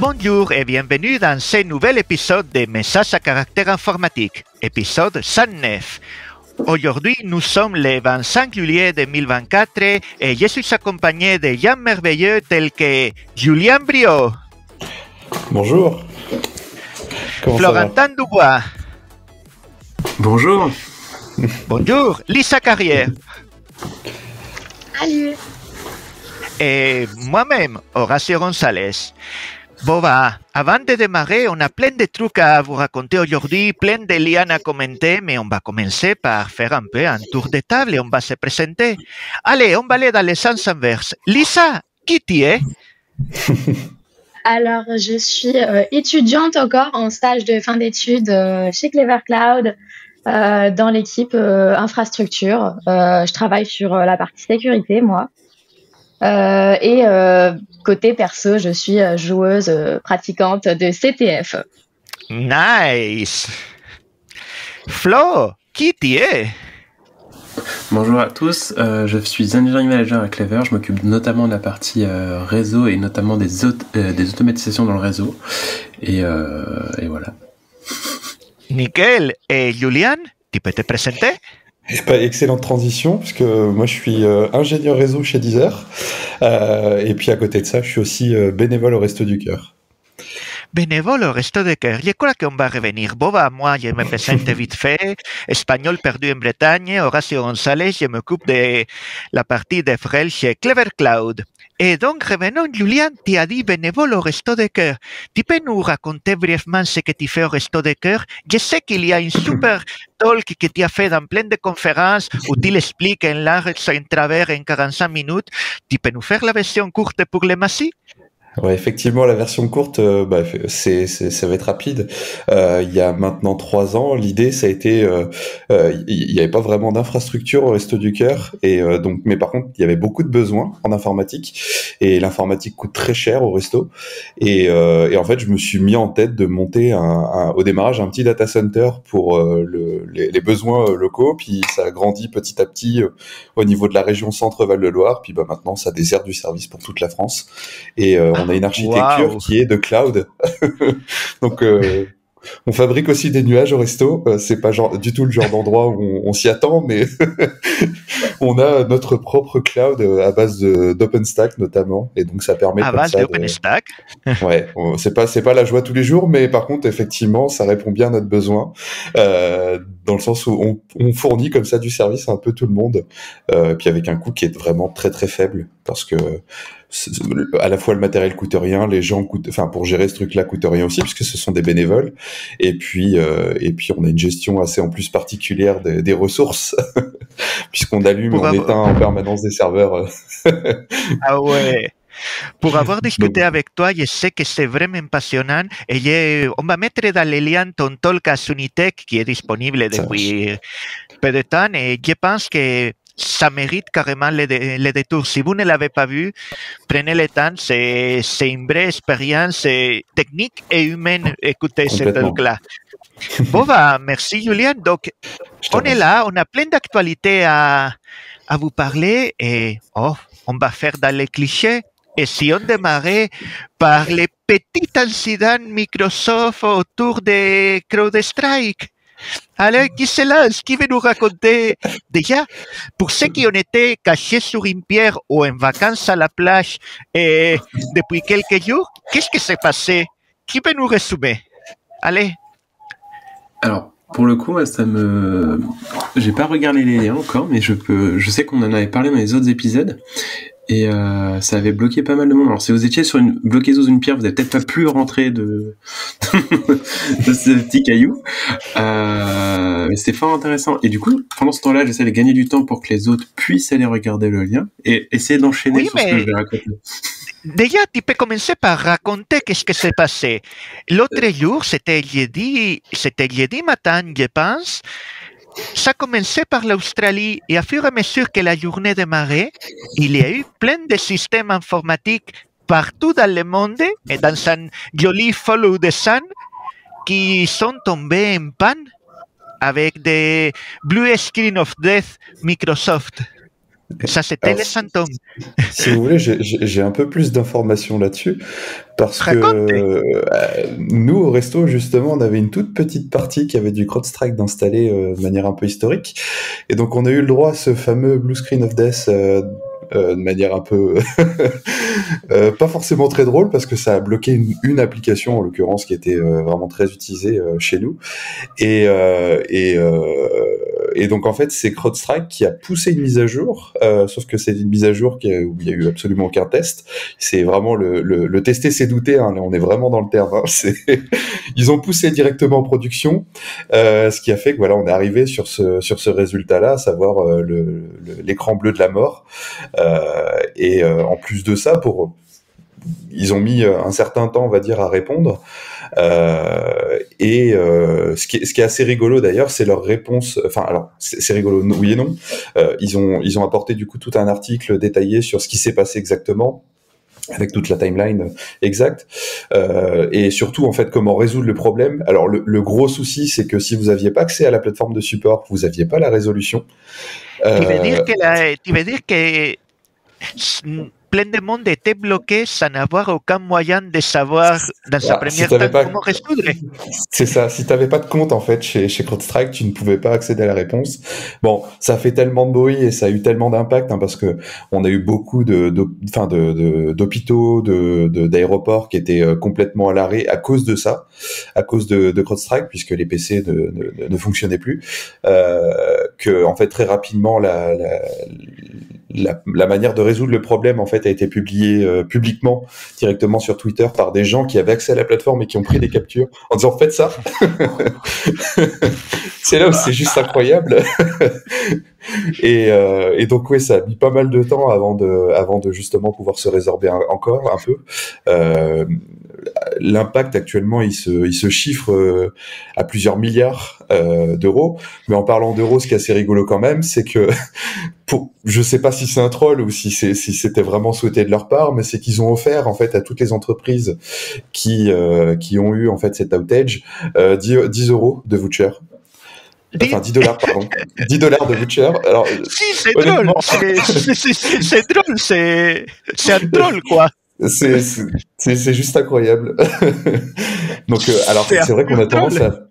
Bonjour et bienvenue dans ce nouvel épisode de Messages à caractère informatique, épisode 109. Aujourd'hui, nous sommes le 25 juillet 2024 et je suis accompagné de gens merveilleux tels que Julien Brio. Bonjour. Florentin Dubois. Bonjour. Bonjour. Lisa Carrière. Salut. Et moi-même, Horacio González. Bon, avant de démarrer, on a plein de trucs à vous raconter aujourd'hui, plein de liens à commenter, mais on va commencer par faire un peu un tour de table et on va se présenter. Allez, on va aller dans les sens inverses. Lisa, qui tu es? Alors, je suis étudiante encore en stage de fin d'études chez Clever Cloud dans l'équipe infrastructure. Je travaille sur la partie sécurité, moi. Côté perso, je suis joueuse pratiquante de CTF. Nice. Flo, qui tu es? Bonjour à tous, je suis engineering manager à Clever, je m'occupe notamment de la partie réseau et notamment des automatisations dans le réseau. Et voilà. Nickel. Et Julian, tu peux te présenter? Excellente transition, puisque moi je suis ingénieur réseau chez Deezer. Et puis à côté de ça, je suis aussi bénévole au Resto du Cœur. Bénévole au Resto du Cœur. Je crois qu'on va revenir. Bon, moi, je me présente vite fait. Espagnol perdu en Bretagne. Horacio González, je m'occupe de la partie de Frel chez Clever Cloud. Et donc, revenons, Julian, tu as dit bénévole au Resto du Cœur. Tu peux nous raconter brièvement ce que tu fais au Resto du Cœur? Je sais qu'il y a une super talk que tu as fait dans plein de conférences où tu l'expliques en large et en travers en 45 minutes. Tu peux nous faire la version courte pour les massifs? Ouais, effectivement, la version courte, ça va être rapide. Il y a maintenant 3 ans, l'idée, ça a été, il n'y avait pas vraiment d'infrastructure au Resto du Cœur, et donc, mais par contre, il y avait beaucoup de besoins en informatique, et l'informatique coûte très cher au resto, et en fait, je me suis mis en tête de monter au démarrage un petit data center pour les besoins locaux, puis ça a grandi petit à petit au niveau de la région Centre-Val de Loire, puis maintenant, ça dessert du service pour toute la France, et on a une architecture qui est de cloud. Donc, on fabrique aussi des nuages au resto. C'est pas du tout le genre d'endroit où on s'y attend, mais on a notre propre cloud à base d'OpenStack notamment, et donc ça permet. À base d'OpenStack. Ouais, c'est pas la joie tous les jours, mais par contre, effectivement, ça répond bien à notre besoin, dans le sens où on fournit comme ça du service à un peu tout le monde, puis avec un coût qui est vraiment très très faible, parce que à la fois le matériel coûte rien, les gens coûtent, enfin pour gérer ce truc-là coûte rien aussi puisque ce sont des bénévoles, et puis on a une gestion assez en plus particulière des ressources puisqu'on allume et on éteint en permanence des serveurs. Ah ouais. Pour avoir discuté avec toi, je sais que c'est vraiment passionnant et on va mettre dans les liens ton talk à Sunitech qui est disponible depuis peu de temps et je pense que ça mérite carrément le détour. Si vous ne l'avez pas vu, prenez le temps. C'est une vraie expérience technique et humaine. Écoutez ce talk-là. Bon, merci Julien. Donc, on est là, on a plein d'actualités à vous parler et on va faire dans les clichés. Et si on démarrait par les petits incidents Microsoft autour de CrowdStrike? Allez, qui se lance? Qui veut nous raconter? Déjà, pour ceux qui ont été cachés sur une pierre ou en vacances à la plage depuis quelques jours, qu'est-ce qui s'est passé? Qui veut nous résumer? Allez. Alors, pour le coup, j'ai pas regardé les liens encore, mais je sais qu'on en avait parlé dans les autres épisodes. Et ça avait bloqué pas mal de monde. Alors si vous étiez bloqué sous une pierre, vous n'avez peut-être pas pu rentrer de ce petit caillou. Mais c'était fort intéressant. Et du coup, pendant ce temps-là, j'essaie de gagner du temps pour que les autres puissent aller regarder le lien et essayer d'enchaîner sur ce que je vais raconter. Déjà, tu peux commencer par raconter qu'est-ce qui s'est passé. L'autre jour, c'était jeudi matin, je pense. Ça a commencé par l'Australie et à fur et à mesure que la journée démarrait, il y a eu plein de systèmes informatiques partout dans le monde et dans un joli follow the sun qui sont tombés en panne avec des blue screen of death Microsoft. Ça, c'était les symptômes. Si vous voulez, j'ai un peu plus d'informations là-dessus, parce que nous, au resto, justement, on avait une toute petite partie qui avait du CrowdStrike d'installer de manière un peu historique, et donc on a eu le droit à ce fameux Blue Screen of Death de manière un peu pas forcément très drôle, parce que ça a bloqué une application, en l'occurrence, qui était vraiment très utilisée chez nous, et donc en fait c'est CrowdStrike qui a poussé une mise à jour, sauf que c'est une mise à jour où il y a eu absolument aucun test. C'est vraiment le tester c'est douter, hein, là on est vraiment dans le terme, hein. Ils ont poussé directement en production, ce qui a fait que voilà, on est arrivé sur ce résultat là, à savoir l'écran bleu de la mort, et en plus de ça, ils ont mis un certain temps, on va dire, à répondre. Ce qui est assez rigolo d'ailleurs, c'est leur réponse. Enfin, alors c'est rigolo, oui et non. Ils ont apporté du coup tout un article détaillé sur ce qui s'est passé exactement, avec toute la timeline exacte, et surtout en fait comment résoudre le problème. Alors le gros souci, c'est que si vous aviez pas accès à la plateforme de support, vous aviez pas la résolution. Tu veux dire que plein de monde était bloqué sans avoir aucun moyen de savoir dans sa première temps comment résoudre. C'est ça. Si tu n'avais pas de compte en fait chez CrowdStrike, tu ne pouvais pas accéder à la réponse. Bon, ça fait tellement de bruit et ça a eu tellement d'impact, hein, parce que on a eu beaucoup d'hôpitaux, d'aéroports qui étaient complètement à l'arrêt à cause de ça, à cause de CrowdStrike, puisque les PC ne fonctionnaient plus. Que en fait très rapidement la manière de résoudre le problème en fait a été publiée publiquement directement sur Twitter par des gens qui avaient accès à la plateforme et qui ont pris des captures en disant faites ça. C'est là où c'est juste incroyable. Et donc oui, ça a mis pas mal de temps avant de justement pouvoir se résorber encore un peu. L'impact actuellement il se chiffre à plusieurs milliards d'euros, mais en parlant d'euros, ce qui est assez rigolo quand même, c'est que je sais pas si c'est un troll ou si c'était vraiment souhaité de leur part, mais c'est qu'ils ont offert en fait à toutes les entreprises qui ont eu en fait cet outage 10 euros de voucher. Enfin, $10, pardon. $10 de voucher. Alors, si, c'est drôle. C'est drôle. C'est un troll, quoi. C'est juste incroyable. Donc, alors, c'est vrai qu'on a tendance à...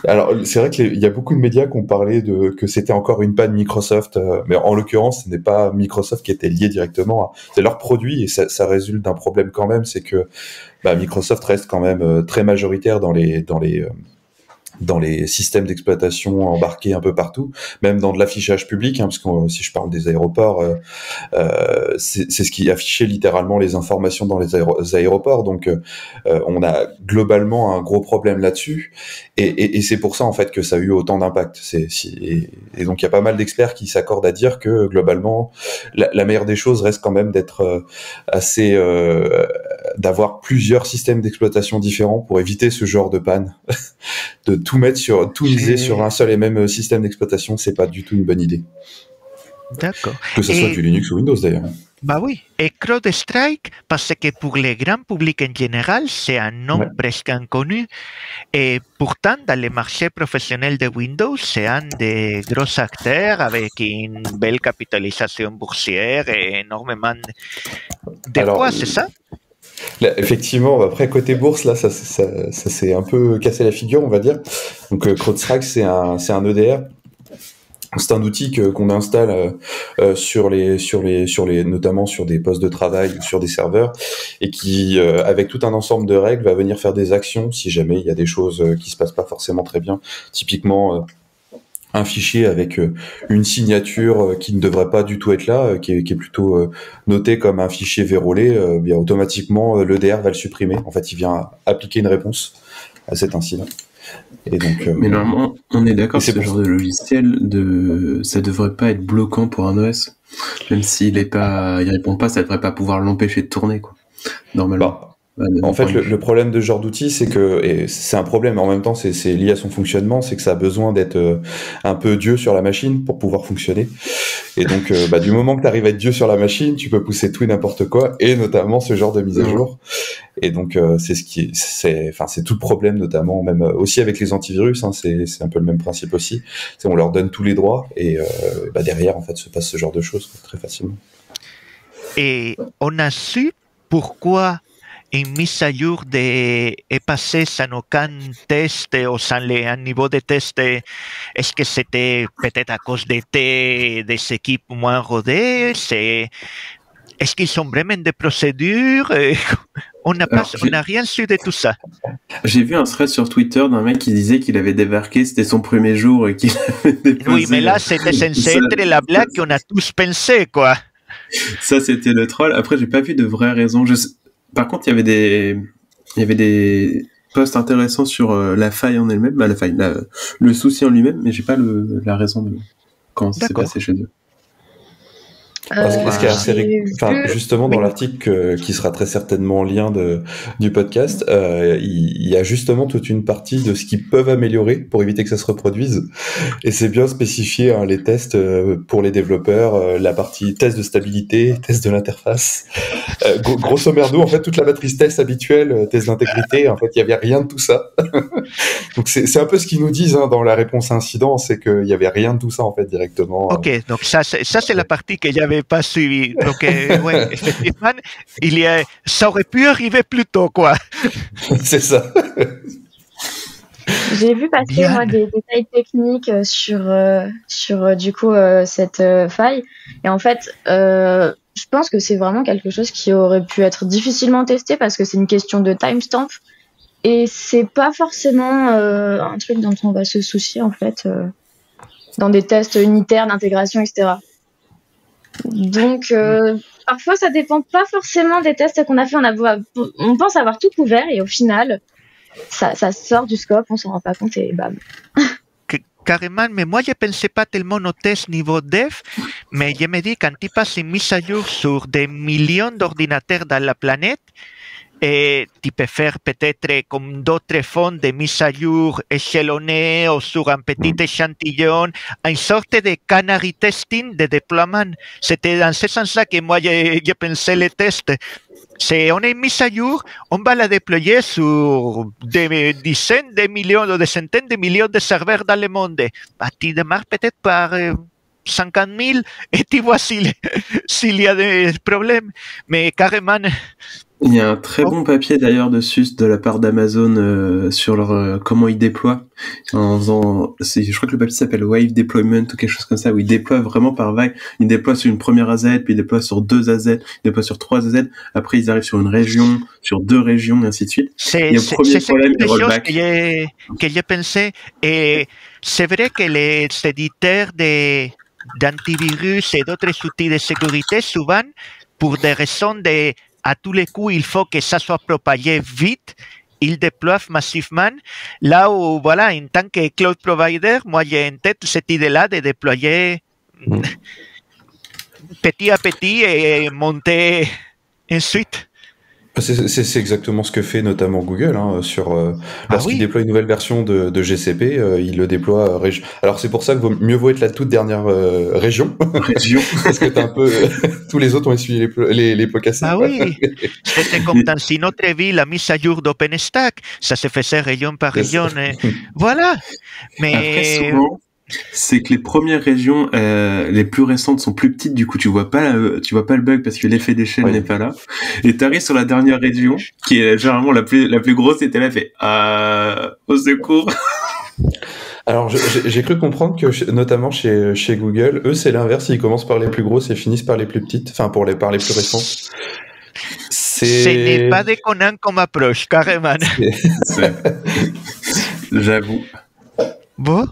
Alors, c'est vrai qu'il y a beaucoup de médias qui ont parlé que c'était encore une panne Microsoft, mais en l'occurrence, ce n'est pas Microsoft qui était lié directement. C'est leur produit, et ça résulte d'un problème quand même, c'est que Microsoft reste quand même très majoritaire dans les systèmes d'exploitation embarqués un peu partout, même dans de l'affichage public, hein, parce que si je parle des aéroports, c'est ce qui affichait littéralement les informations dans les aéroports, donc on a globalement un gros problème là-dessus, et c'est pour ça en fait que ça a eu autant d'impact. Et donc il y a pas mal d'experts qui s'accordent à dire que globalement, la meilleure des choses reste quand même d'être assez... d'avoir plusieurs systèmes d'exploitation différents pour éviter ce genre de panne. De tout miser sur un seul et même système d'exploitation, c'est pas du tout une bonne idée. D'accord. Que ce soit du Linux ou Windows d'ailleurs. Bah oui. Et CrowdStrike, parce que pour le grand public en général, c'est un nom presque inconnu. Et pourtant, dans les marchés professionnels de Windows, c'est un des gros acteurs avec une belle capitalisation boursière et énormément de poids, c'est ça? Là, effectivement, après côté bourse, là, ça s'est un peu cassé la figure, on va dire. Donc CrowdStrike, c'est un EDR. C'est un outil qu'on installe notamment sur des postes de travail ou sur des serveurs, et qui, avec tout un ensemble de règles, va venir faire des actions si jamais il y a des choses qui se passent pas forcément très bien. Typiquement, un fichier avec une signature qui ne devrait pas du tout être là, qui est plutôt noté comme un fichier vérolé, bien automatiquement l'EDR va le supprimer. En fait, il vient appliquer une réponse à cet incident. Et donc, mais normalement, on est d'accord que ce genre de logiciel, ça devrait pas être bloquant pour un OS. Même s'il répond pas, ça devrait pas pouvoir l'empêcher de tourner, quoi. Normalement. En fait, le problème de ce genre d'outil, c'est que, et c'est un problème, mais en même temps, c'est lié à son fonctionnement, c'est que ça a besoin d'être un peu Dieu sur la machine pour pouvoir fonctionner. Et donc, du moment que tu arrives à être Dieu sur la machine, tu peux pousser tout et n'importe quoi, et notamment ce genre de mise à jour. Et donc, c'est tout le problème, notamment, même aussi avec les antivirus, hein, c'est un peu le même principe aussi. On leur donne tous les droits, et derrière, en fait, se passe ce genre de choses très facilement. Et on a su pourquoi une mise à jour est passée sans aucun test ou sans un niveau de test. Est-ce que c'était peut-être à cause des équipes moins rodées? Est-ce qu'ils ont vraiment des procédures? On n'a rien su de tout ça. J'ai vu un thread sur Twitter d'un mec qui disait qu'il avait débarqué, c'était son premier jour et qu'il avait déposé... Oui, mais là, c'était censé être la blague qu'on a tous pensé, quoi. Ça, c'était le troll. Après, j'ai pas vu de vraies raisons. Par contre, il y avait des posts intéressants sur la faille en elle-même, le souci en lui-même, mais j'ai pas la raison de comment ça s'est passé chez eux. Ce qui est assez justement dans l'article qui sera très certainement en lien du podcast, il y a justement toute une partie de ce qu'ils peuvent améliorer pour éviter que ça se reproduise, et c'est bien spécifié, hein, les tests pour les développeurs, la partie test de stabilité, test de l'interface, grosso merdo, en fait toute la matrice test habituelle, test d'intégrité, en fait il y avait rien de tout ça. Donc c'est un peu ce qu'ils nous disent, hein, dans la réponse à incident, c'est qu'il y avait rien de tout ça en fait directement. Ok, donc ça c'est la partie que j'avais pas suivi. Donc, ouais, effectivement, ça aurait pu arriver plus tôt, quoi. C'est ça. J'ai vu passer moi, des détails techniques sur du coup cette faille. Et en fait, je pense que c'est vraiment quelque chose qui aurait pu être difficilement testé parce que c'est une question de timestamp. Et c'est pas forcément un truc dont on va se soucier, en fait, dans des tests unitaires d'intégration, etc. Donc, parfois, ça dépend pas forcément des tests qu'on a fait. On pense avoir tout couvert et au final, ça sort du scope, on s'en rend pas compte et bam. Carrément, mais moi, je pensais pas tellement aux tests niveau dev, mais je me dis, quand tu passes une mise à jour sur des millions d'ordinateurs dans la planète, et tu peux faire peut-être comme d'autres fonds de mise à jour échelonnés ou sur un petit échantillon, une sorte de canary testing de déploiement. C'était dans ce sens-là que moi j'ai pensé les tests. On a une mise à jour, on va la déployer sur des dizaines de millions ou des centaines de millions de serveurs dans le monde. Tu démarres peut-être par 50 000 et tu vois s'il y a des problèmes. Mais carrément... Il y a un très bon papier d'ailleurs dessus de la part d'Amazon sur leur comment ils déploient. Je crois que le papier s'appelle Wave Deployment ou quelque chose comme ça, où ils déploient vraiment par vague. Ils déploient sur une première AZ, puis ils déploient sur 2 AZ, ils déploient sur 3 AZ. Après, ils arrivent sur une région, sur 2 régions, et ainsi de suite. C'est quelque chose que j'ai pensé. Et c'est vrai que les éditeurs d'antivirus et d'autres outils de sécurité, souvent, pour des raisons à tous les coups, il faut que ça soit propagé vite. Ils déploient massivement. Là où, voilà, en tant que cloud provider, moi, j'ai en tête cette idée-là de déployer petit à petit et monter ensuite. C'est exactement ce que fait notamment Google, hein, lorsqu'il déploie une nouvelle version de GCP, il le déploie alors c'est pour ça que mieux vaut être la toute dernière région. Parce que t'as un peu tous les autres ont essuyé les pots cassés. Ah oui, c'était comme dans une autre vie, la mise à jour d'OpenStack, ça se faisait région par région. Voilà. Mais après, souvent, c'est que les premières régions les plus récentes sont plus petites, du coup tu vois pas le bug parce que l'effet d'échelle n'est pas là, et t'arrives sur la dernière région qui est généralement la plus grosse, et t'es là fait au secours. Alors j'ai cru comprendre que notamment chez Google, eux c'est l'inverse, ils commencent par les plus grosses et finissent par les plus petites, enfin par les plus récentes. Ce n'est pas déconnant comme approche, carrément. J'avoue. Bon,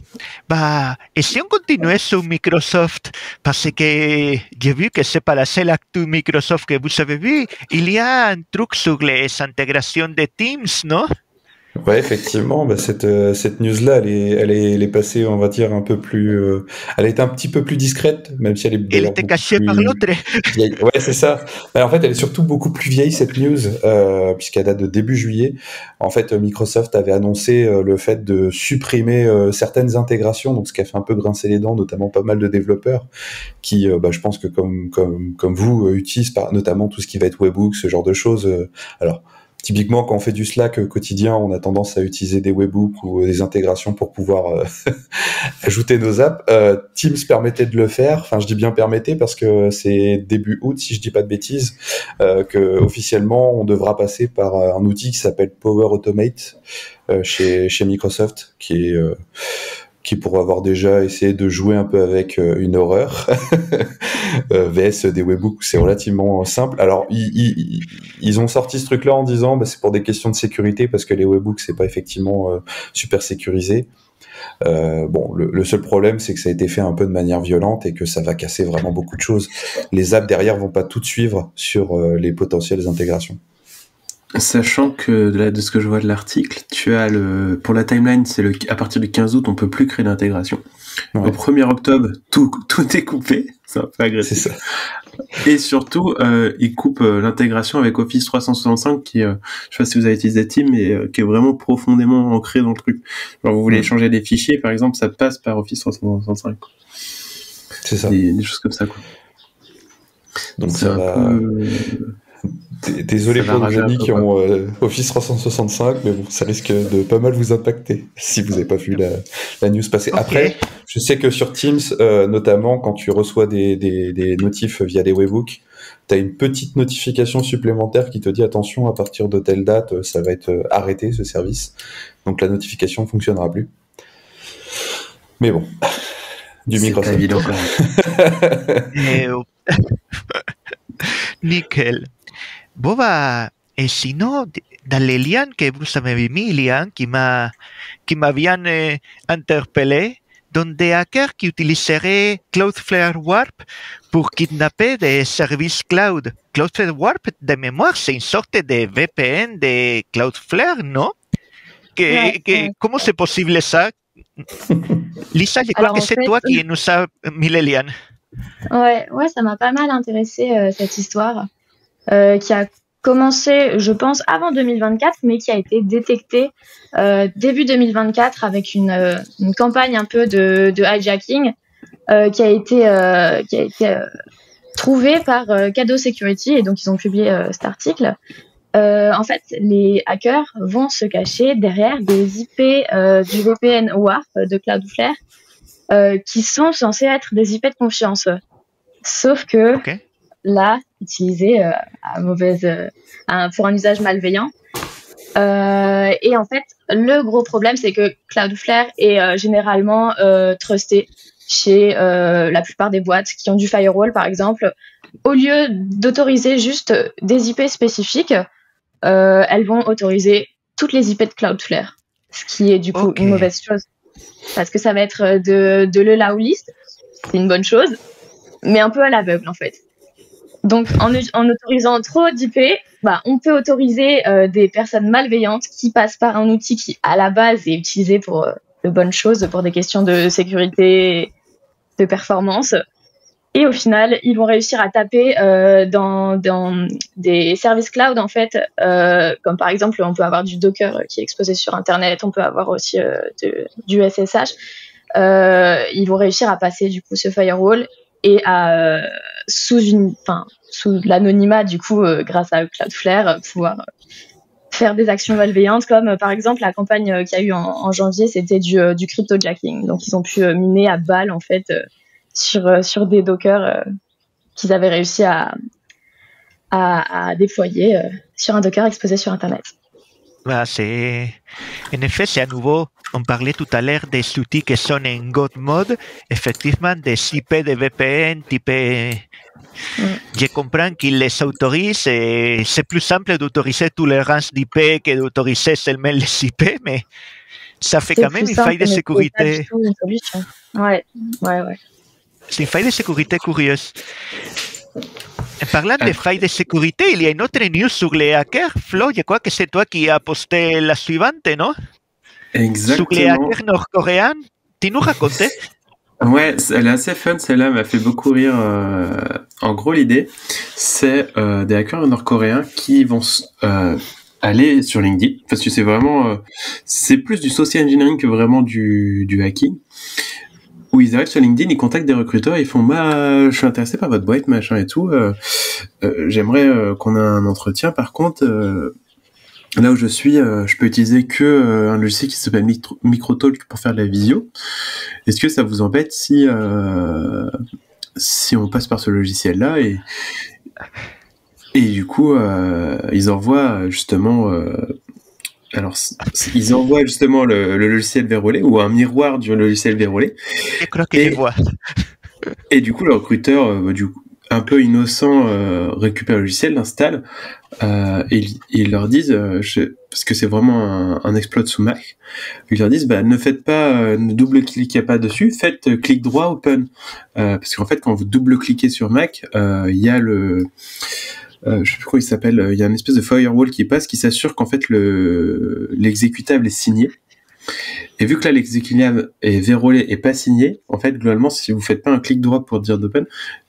et si on continuait sur Microsoft, parce que j'ai vu que c'est pas la seule actu Microsoft que vous avez vu, il y a un truc sur les intégrations de Teams, non? Ouais, effectivement, bah cette news-là, elle est passée, on va dire, un peu plus, elle a été un petit peu plus discrète, même si elle est Elle d'ailleurs était beaucoup cachée par plus l'autre. vieille. Ouais, c'est ça. Mais en fait, elle est surtout beaucoup plus vieille, cette news, puisqu'elle date de début juillet. En fait, Microsoft avait annoncé le fait de supprimer certaines intégrations, donc ce qui a fait un peu grincer les dents, notamment pas mal de développeurs qui, bah, je pense que comme vous, utilisent notamment tout ce qui va être webhook, ce genre de choses. Alors, typiquement, quand on fait du Slack quotidien, on a tendance à utiliser des webhooks ou des intégrations pour pouvoir ajouter nos apps. Teams permettait de le faire. Enfin, je dis bien permettait parce que c'est début août, si je dis pas de bêtises, que officiellement on devra passer par un outil qui s'appelle Power Automate chez Microsoft, qui pour avoir déjà essayé de jouer un peu avec une horreur, VS des webhooks, c'est relativement simple. Alors, ils ont sorti ce truc-là en disant, bah, c'est pour des questions de sécurité, parce que les webhooks, c'est pas effectivement super sécurisé. Bon, le seul problème, c'est que ça a été fait un peu de manière violente et que ça va casser vraiment beaucoup de choses. Les apps derrière vont pas toutes suivre sur les potentielles intégrations. Sachant que de ce que je vois de l'article, tu as pour la timeline, c'est à partir du 15 août, on peut plus créer d'intégration. Ouais. Au 1er octobre, tout est coupé. C'est un peu agressif. C'est ça. Et surtout, ils coupent l'intégration avec Office 365 qui, je sais pas si vous avez utilisé Teams, mais qui est vraiment profondément ancré dans le truc. Genre, vous voulez échanger des fichiers, par exemple, ça passe par Office 365. Quoi. C'est ça. Des choses comme ça, quoi. Donc ça va... Désolé pour nos amis qui ont Office 365, mais bon, ça risque de pas mal vous impacter si vous n'avez pas vu la news passer. Okay. Après, je sais que sur Teams, notamment quand tu reçois des notifs via des webhooks, tu as une petite notification supplémentaire qui te dit attention, à partir de telle date, ça va être arrêté ce service. Donc la notification ne fonctionnera plus. Mais bon, du Microsoft. C'est pas évident quand même. Nickel. Boba, et sinon, dans les liens que vous avez mis, liens qui m'avaient interpellé, donc des hackers qui utiliseraient Cloudflare Warp pour kidnapper des services cloud. Cloudflare Warp, de mémoire, c'est une sorte de VPN de Cloudflare, non? Comment c'est possible ça? Lisa, je crois que c'est toi qui nous as mis les liens. Ouais, ça m'a pas mal intéressé cette histoire. Qui a commencé, je pense, avant 2024, mais qui a été détectée début 2024 avec une campagne un peu de hijacking qui a été trouvée par Cado Security, et donc ils ont publié cet article. En fait, les hackers vont se cacher derrière des IP du VPN Warp de Cloudflare qui sont censés être des IP de confiance. Sauf que là, utilisé pour un usage malveillant. Et en fait, le gros problème, c'est que Cloudflare est généralement trusté chez la plupart des boîtes qui ont du firewall, par exemple. Au lieu d'autoriser juste des IP spécifiques, elles vont autoriser toutes les IP de Cloudflare, ce qui est du coup une mauvaise chose. Parce que ça va être de l'allow list, c'est une bonne chose, mais un peu à l'aveugle, en fait. Donc, en autorisant trop d'IP, on peut autoriser des personnes malveillantes qui passent par un outil qui, à la base, est utilisé pour de bonnes choses, pour des questions de sécurité, de performance. Et au final, ils vont réussir à taper dans des services cloud, en fait, comme par exemple, on peut avoir du Docker qui est exposé sur Internet, on peut avoir aussi du SSH. Ils vont réussir à passer, du coup, ce firewall et sous l'anonymat, du coup, grâce à Cloudflare, pouvoir faire des actions malveillantes, comme par exemple la campagne qu'il y a eu en janvier, c'était du cryptojacking. Donc ils ont pu miner à balles, en fait, sur des Docker qu'ils avaient réussi à déployer sur un Docker exposé sur Internet. En effet, c'est à nouveau, on parlait tout à l'heure des outils qui sont en God mode, effectivement, des IP de VPN, type... Je comprends qu'ils les autorisent, et c'est plus simple d'autoriser tous les rangs d'IP que d'autoriser seulement les IP, mais ça fait quand même une faille de sécurité. Ouais. C'est une faille de sécurité curieuse. En parlant de failles de sécurité, il y a une autre news sur les hackers. Flo, je crois que c'est toi qui as posté la suivante, non? Exactement. Sur les hackers nord-coréens, tu nous racontais? Ouais, elle est assez fun, celle-là m'a fait beaucoup rire. En gros, l'idée, c'est des hackers nord-coréens qui vont aller sur LinkedIn, parce que c'est vraiment, c'est plus du social engineering que vraiment du hacking, où ils arrivent sur LinkedIn, ils contactent des recruteurs, ils font je suis intéressé par votre boîte, machin et tout, j'aimerais qu'on ait un entretien, par contre, là où je suis, je peux utiliser que un logiciel qui s'appelle Microtalk pour faire de la visio. Est-ce que ça vous embête si on passe par ce logiciel-là et du coup ils envoient justement ils envoient justement le logiciel verrouillé ou un miroir du logiciel verrouillé. Je crois que je vois. Et du coup le recruteur un peu innocent récupère le logiciel, l'installe et ils leur disent parce que c'est vraiment un exploit sous Mac, ils leur disent ne faites pas, ne double-cliquez pas dessus, faites clic droit open, parce qu'en fait quand vous double-cliquez sur Mac, il y a le je sais plus comment il s'appelle, il y a une espèce de firewall qui passe qui s'assure qu'en fait l'exécutable est signé. Et vu que là l'exécutable est verrouillé et pas signé, en fait globalement si vous faites pas un clic droit pour dire d'open,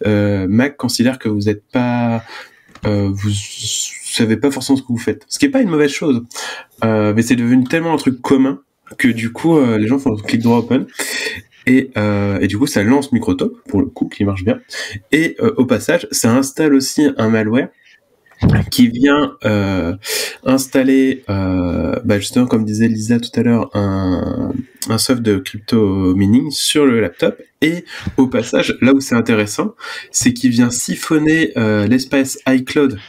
Mac considère que vous êtes pas vous savez pas forcément ce que vous faites, ce qui est pas une mauvaise chose, mais c'est devenu tellement un truc commun que du coup les gens font un clic droit open et du coup ça lance Microtalk pour le coup qui marche bien, et au passage ça installe aussi un malware qui vient installer justement comme disait Lisa tout à l'heure un soft de crypto mining sur le laptop, et au passage là où c'est intéressant c'est qu'il vient siphonner l'espace iCloud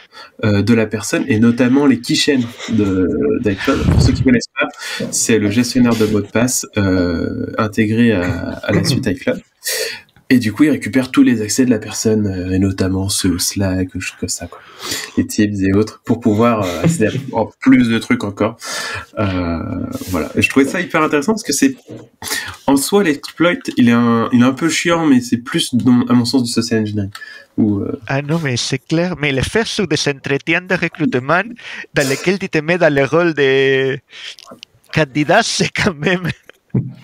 de la personne, et notamment les keychains d'iCloud. Pour ceux qui connaissent pas, c'est le gestionnaire de mots de passe intégré à la suite iCloud. Et du coup, il récupère tous les accès de la personne, et notamment ceux Slack, choses comme ça, quoi. Les Teams et autres, pour pouvoir accéder à plus de trucs encore. Voilà. Et je trouvais ça hyper intéressant parce que c'est, en soi, l'exploit, il est un peu chiant, mais c'est plus, à mon sens, du social engineering. Ah non, mais c'est clair. Mais le faire sur des entretiens de recrutement dans lesquels tu te mets dans le rôle de candidat, c'est quand même...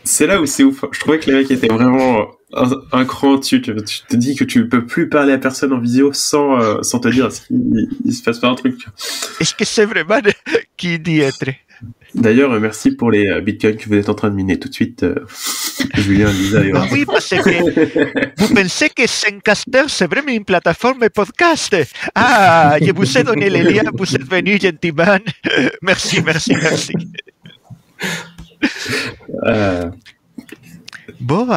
C'est là où c'est ouf. Je trouvais que les mecs étaient vraiment un cran dessus. Tu te dis que tu peux plus parler à personne en visio sans te dire s'il se passe pas un truc. Est-ce que c'est vraiment qui dit être? D'ailleurs, merci pour les bitcoins que vous êtes en train de miner tout de suite, Julien, Lisa et Ah oui, parce que vous pensez que Zencaster, c'est vraiment une plateforme podcast. Ah, je vous ai donné les liens, vous êtes venu gentiment. Merci. Bon,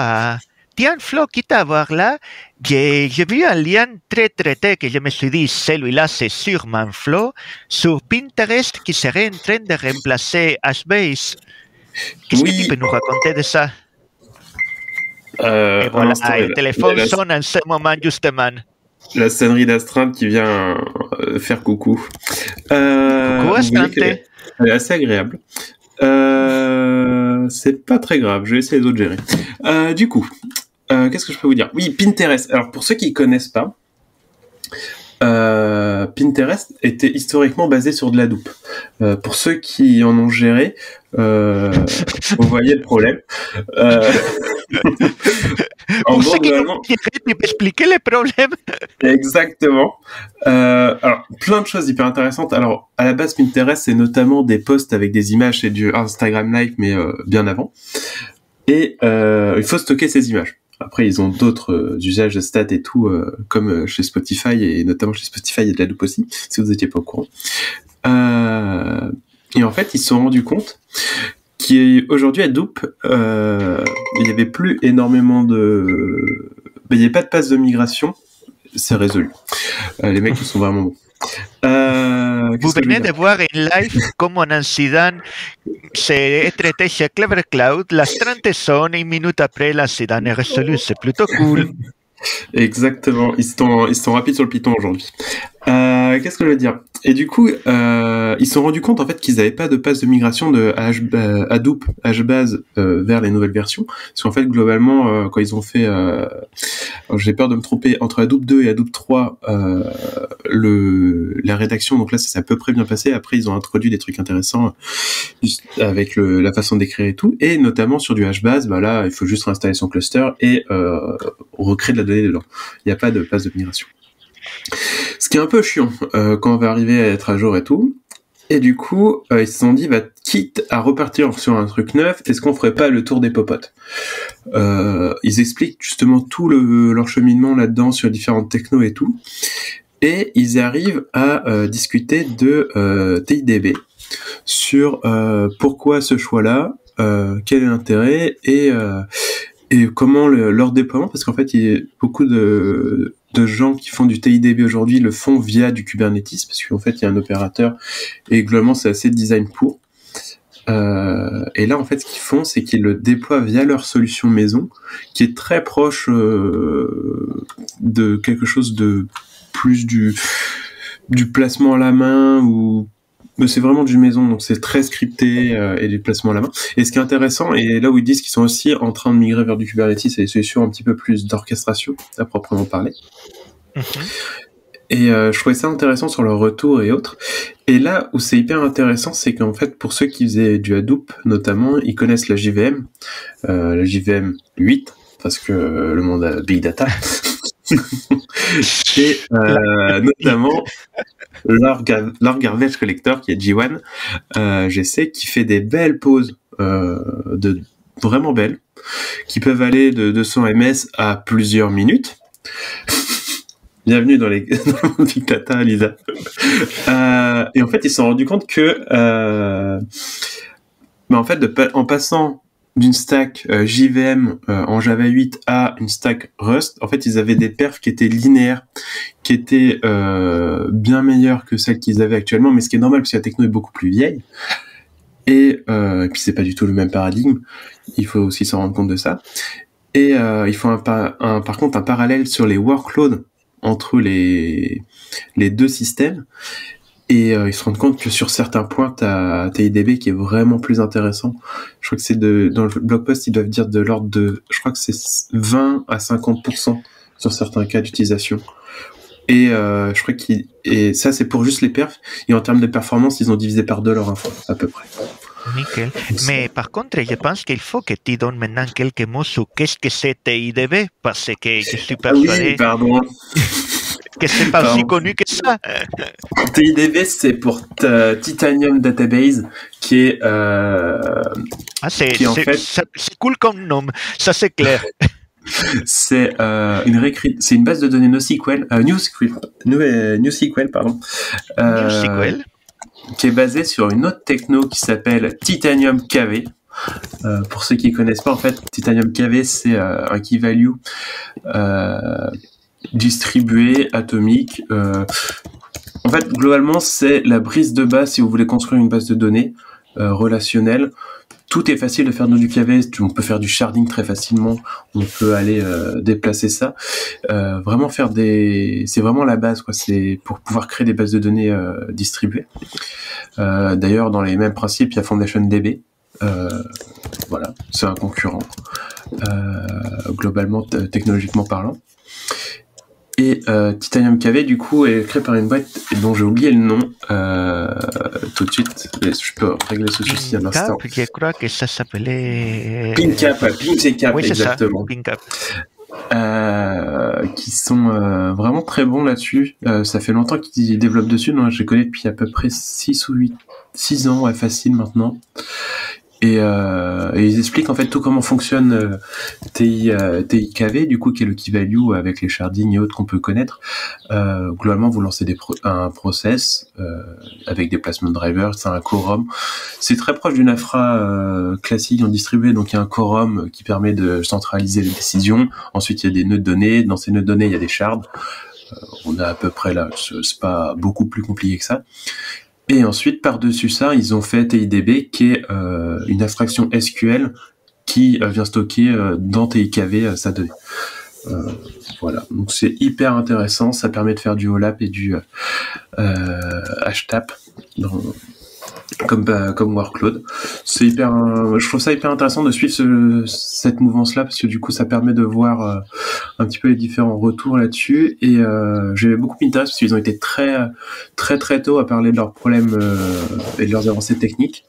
tiens, Flo, quitte à voir là, j'ai vu un lien très traité que je me suis dit, celui-là, c'est sûrement Flo, sur Pinterest qui serait en train de remplacer Hashbase. Qu'est-ce que tu peux nous raconter de ça? Et voilà, le téléphone sonne en ce moment, justement. La sonnerie d'astreinte qui vient faire coucou. Coucou, astreinte. Elle est assez agréable. C'est pas très grave, je vais essayer d'autogérer. Du coup, qu'est-ce que je peux vous dire? Oui, Pinterest. Alors, pour ceux qui ne connaissent pas, Pinterest était historiquement basé sur de la Hadoop. Pour ceux qui en ont géré, vous voyez le problème. Pour ceux qui ont géré, tu peux expliquer les problèmes? Exactement. Alors, plein de choses hyper intéressantes. Alors, à la base, Pinterest, c'est notamment des posts avec des images, c'est du Instagram Live, mais bien avant. Et il faut stocker ces images. Après, ils ont d'autres usages de stats et tout, comme chez Spotify, et notamment chez Spotify, il y a de la Hadoop aussi, si vous n'étiez pas au courant. Et en fait, ils se sont rendus compte qu'aujourd'hui, Hadoop, il n'y avait plus énormément de... Il n'y avait pas de passe de migration, c'est résolu. Les mecs, ils sont vraiment bons. Vous venez de voir en live comment un incident s'est traité chez Clever Cloud. La 30 sonne et une minute après, l'incident est résolu. C'est plutôt cool. Exactement. Ils sont rapides sur le Python aujourd'hui. Qu'est-ce que je veux dire? Et du coup, ils se sont rendus compte en fait qu'ils n'avaient pas de passe de migration de Hadoop, HBase vers les nouvelles versions. Parce qu'en fait, globalement, quand ils ont fait, j'ai peur de me tromper, entre Hadoop 2 et Hadoop 3, la rédaction, donc là, ça s'est à peu près bien passé. Après, ils ont introduit des trucs intéressants avec la façon d'écrire et tout. Et notamment sur du HBase, bah là, il faut juste réinstaller son cluster et recréer de la donnée dedans. Il n'y a pas de passe de migration. Ce qui est un peu chiant quand on va arriver à être à jour et tout. Et du coup, ils se sont dit, bah, quitte à repartir sur un truc neuf, est-ce qu'on ferait pas le tour des popotes? Ils expliquent justement tout leur cheminement là-dedans sur différentes technos et tout. Et ils arrivent à discuter de TIDB sur pourquoi ce choix-là, quel est l'intérêt et comment leur déploiement, parce qu'en fait, il y a beaucoup de gens qui font du TIDB aujourd'hui le font via du Kubernetes, parce qu'en fait, il y a un opérateur, et globalement, c'est assez design pour. Et là, en fait, ce qu'ils font, c'est qu'ils le déploient via leur solution maison, qui est très proche de quelque chose de plus du placement à la main, ou mais c'est vraiment du maison, donc c'est très scripté et du placement à la main. Et ce qui est intéressant, et là où ils disent qu'ils sont aussi en train de migrer vers du Kubernetes et des solutions un petit peu plus d'orchestration, à proprement parler. Et je trouvais ça intéressant sur leur retour et autres. Et là où c'est hyper intéressant, c'est qu'en fait, pour ceux qui faisaient du Hadoop, notamment, ils connaissent la JVM 8, parce que le monde a Big Data. Et notamment leur Garbage Collector qui est G1, GC, qui fait des belles pauses vraiment belles, qui peuvent aller de 200 ms à plusieurs minutes. Bienvenue dans le Big Data, Lisa. Et en fait, ils se sont rendus compte que en fait, en passant d'une stack JVM en Java 8 à une stack Rust, en fait, ils avaient des perfs qui étaient linéaires, qui étaient bien meilleures que celles qu'ils avaient actuellement, mais ce qui est normal parce que la techno est beaucoup plus vieille. Et puis c'est pas du tout le même paradigme. Il faut aussi s'en rendre compte de ça. Et il faut par contre un parallèle sur les workloads entre les deux systèmes. Et ils se rendent compte que sur certains points, t'as TIDB qui est vraiment plus intéressant. Je crois que c'est dans le blog post, ils doivent dire de l'ordre de, je crois que c'est 20 à 50% sur certains cas d'utilisation. Et je crois et ça c'est pour juste les perfs. Et en termes de performance, ils ont divisé par 2 leur info, à peu près. Nickel. Mais par contre, je pense qu'il faut que tu donnes maintenant quelques mots sur qu'est-ce que c'est TIDB, parce que je suis persuadé... Oui, pardon. Que c'est pas aussi connu que ça. TIDB, c'est pour Titanium Database, qui est c'est cool comme nom, ça c'est clair. C'est une base de données NoSQL, NewSQL, pardon. NewSQL. Qui est basée sur une autre techno qui s'appelle Titanium KV. Pour ceux qui ne connaissent pas, en fait, Titanium KV, c'est un key value distribué, atomique. En fait, globalement, c'est la brise de base si vous voulez construire une base de données relationnelle. Tout est facile de faire dans du KV. On peut faire du sharding très facilement. On peut aller déplacer ça. Vraiment c'est vraiment la base, quoi. C'est pour pouvoir créer des bases de données distribuées. D'ailleurs, dans les mêmes principes, il y a FoundationDB. Voilà, c'est un concurrent globalement, technologiquement parlant. Et Titanium KV, du coup, est créé par une boîte dont j'ai oublié le nom tout de suite. Je peux régler ce souci à l'instant. Je crois que ça s'appelait... PingCap, oui, exactement. PingCap. Qui sont vraiment très bons là-dessus. Ça fait longtemps qu'ils développent dessus. Donc je les connais depuis à peu près 6 ans, ouais, facile maintenant. Et ils expliquent en fait tout comment fonctionne TIKV, du coup, qui est le key value avec les sharding et autres qu'on peut connaître. Globalement, vous lancez un process avec des placement drivers, c'est un quorum. C'est très proche d'une infra classique en distribué, donc il y a un quorum qui permet de centraliser les décisions. Ensuite, il y a des nœuds de données. Dans ces nœuds de données, il y a des shards. On a à peu près là, c'est pas beaucoup plus compliqué que ça. Et ensuite, par-dessus ça, ils ont fait TIDB, qui est une abstraction SQL qui vient stocker dans TIKV sa donnée. Voilà, donc c'est hyper intéressant, ça permet de faire du OLAP et du HTAP comme workload. Je trouve ça hyper intéressant de suivre cette mouvance-là, parce que du coup ça permet de voir un petit peu les différents retours là-dessus, et j'avais beaucoup m'intéressé parce qu'ils ont été très très très tôt à parler de leurs problèmes et de leurs avancées techniques.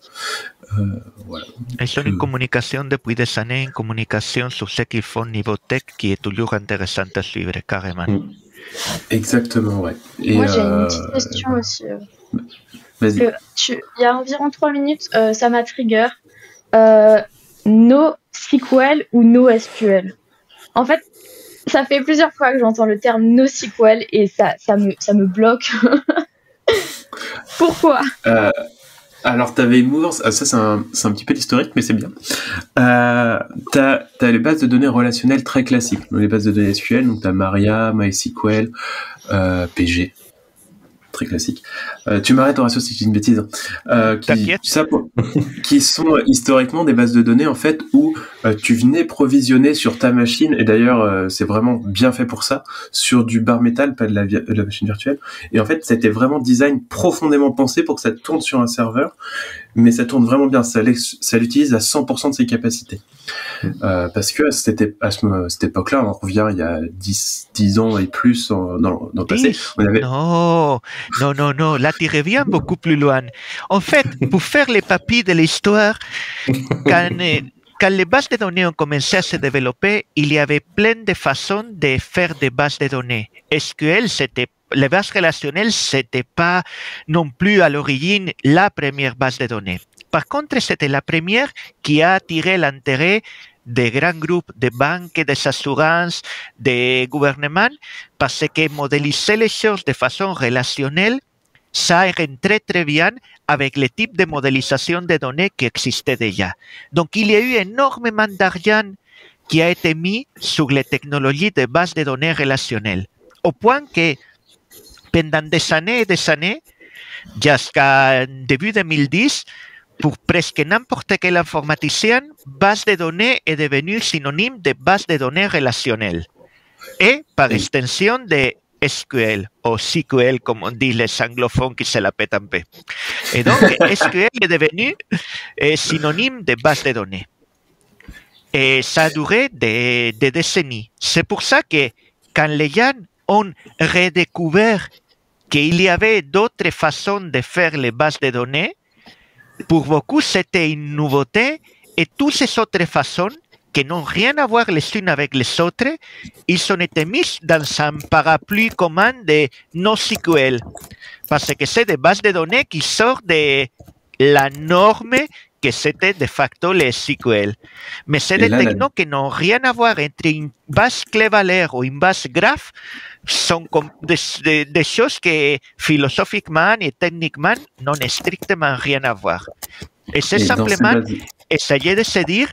Voilà. Ils sont une communication depuis des années, une communication sur ce qu'ils font niveau tech qui est toujours intéressante à suivre, carrément. Exactement, ouais. Et moi, j'ai une petite question aussi. Vas-y. Il y a environ 3 minutes, ça m'a trigger. NoSQL ou NoSQL. En fait, ça fait plusieurs fois que j'entends le terme NoSQL et ça me bloque. Pourquoi Alors, tu avais une mouvance. Ça, c'est un petit peu l'historique, mais c'est bien. T'as les bases de données relationnelles très classiques. Les bases de données SQL, donc tu as Maria, MySQL, PG. Très classique. Tu m'arrêtes, Horatio, si je dis une bêtise. Qui sont historiquement des bases de données, en fait, où tu venais provisionner sur ta machine, et d'ailleurs, c'est vraiment bien fait pour ça, sur du bare metal, pas de la machine virtuelle. Et en fait, c'était vraiment design profondément pensé pour que ça tourne sur un serveur, mais ça tourne vraiment bien. Ça l'utilise à 100% de ses capacités. Parce que à cette époque-là, on revient il y a 10 ans et plus dans le passé. Non, là tu reviens beaucoup plus loin. En fait, pour faire les papiers de l'histoire, quand les bases de données ont commencé à se développer, il y avait plein de façons de faire des bases de données. SQL, les bases relationnelles, c'était pas non plus à l'origine la première base de données. Par contre, c'était la première qui a attiré l'intérêt des grands groupes de banques, des assurances, des gouvernements, parce que modéliser les choses de façon relationnelle, ça rentrait très bien avec le type de modélisation de données qui existait déjà. Donc, il y a eu énormément d'argent qui a été mis sur les technologies de base de données relationnelles, au point que pendant des années et des années, jusqu'à début 2010, pour presque n'importe quel informaticien, base de données est devenue synonyme de base de données relationnelle. Et par extension de SQL, ou SQL, comme on dit les anglophones qui se la pètent un peu. Et donc, SQL est devenu synonyme de base de données. Et ça a duré des décennies. C'est pour ça que quand les gens ont redécouvert qu'il y avait d'autres façons de faire les bases de données, pour beaucoup, c'était une nouveauté, et toutes ces autres façons, qui n'ont rien à voir les unes avec les autres, ils ont été mis dans un parapluie commun de NoSQL, parce que c'est des bases de données qui sortent de la norme que c'était de facto les SQL. Mais c'est des technos qui n'ont rien à voir entre une base clé-valeur ou une base graph, sont comme des choses qui philosophiquement et techniquement n'ont strictement rien à voir. Et c'est simplement essayer de se dire,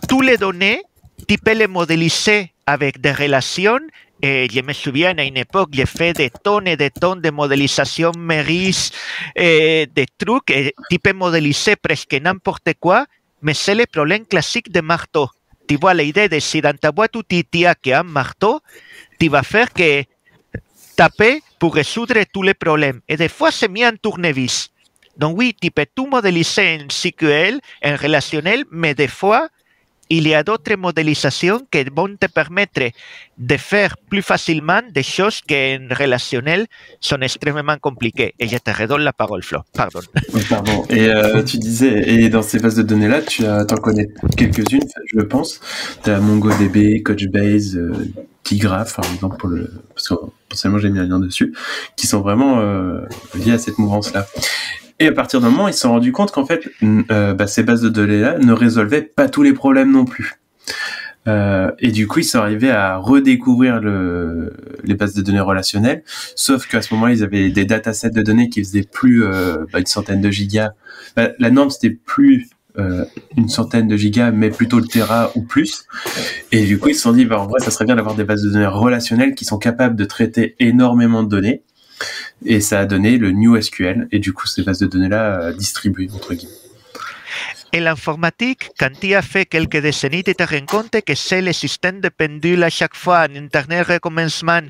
toutes les données, tu peux les modéliser avec des relations. Et je me souviens, à une époque, j'ai fait des tonnes et des tonnes de modélisation Meris, des trucs, et tu peux modéliser presque n'importe quoi, mais c'est le problème classique des marteaux. Tu vois l'idée de si dans ta boîte outils il y a un marteau, tu vas faire que taper pour résoudre tous les problèmes. Et des fois, c'est mis en tournevis. Donc oui, tu peux tout modéliser en SQL, en relationnel, mais des fois, il y a d'autres modélisations qui vont te permettre de faire plus facilement des choses qui en relationnel sont extrêmement compliquées. Et je te redonne la parole, Flo. Pardon. Pardon. Et tu disais, et dans ces bases de données-là, t'en connais quelques-unes, je pense. Tu as MongoDB, Couchbase, Tgraph, par exemple, parce que potentiellement j'ai mis un lien dessus, qui sont vraiment liés à cette mouvance-là. Et à partir d'un moment, ils se sont rendus compte qu'en fait, ces bases de données-là ne résolvaient pas tous les problèmes non plus. Et du coup, ils sont arrivés à redécouvrir les bases de données relationnelles, sauf qu'à ce moment, ils avaient des datasets de données qui faisaient plus une centaine de gigas. La norme, c'était plus une centaine de gigas, mais plutôt le téra ou plus. Et du coup, ils se sont dit, en vrai, ça serait bien d'avoir des bases de données relationnelles qui sont capables de traiter énormément de données. Et ça a donné le NewSQL, et du coup, ces bases de données-là distribuées, entre guillemets. Et l'informatique, quand tu as fait quelques décennies, tu te rends compte que c'est le système de pendule à chaque fois, un Internet recommencement,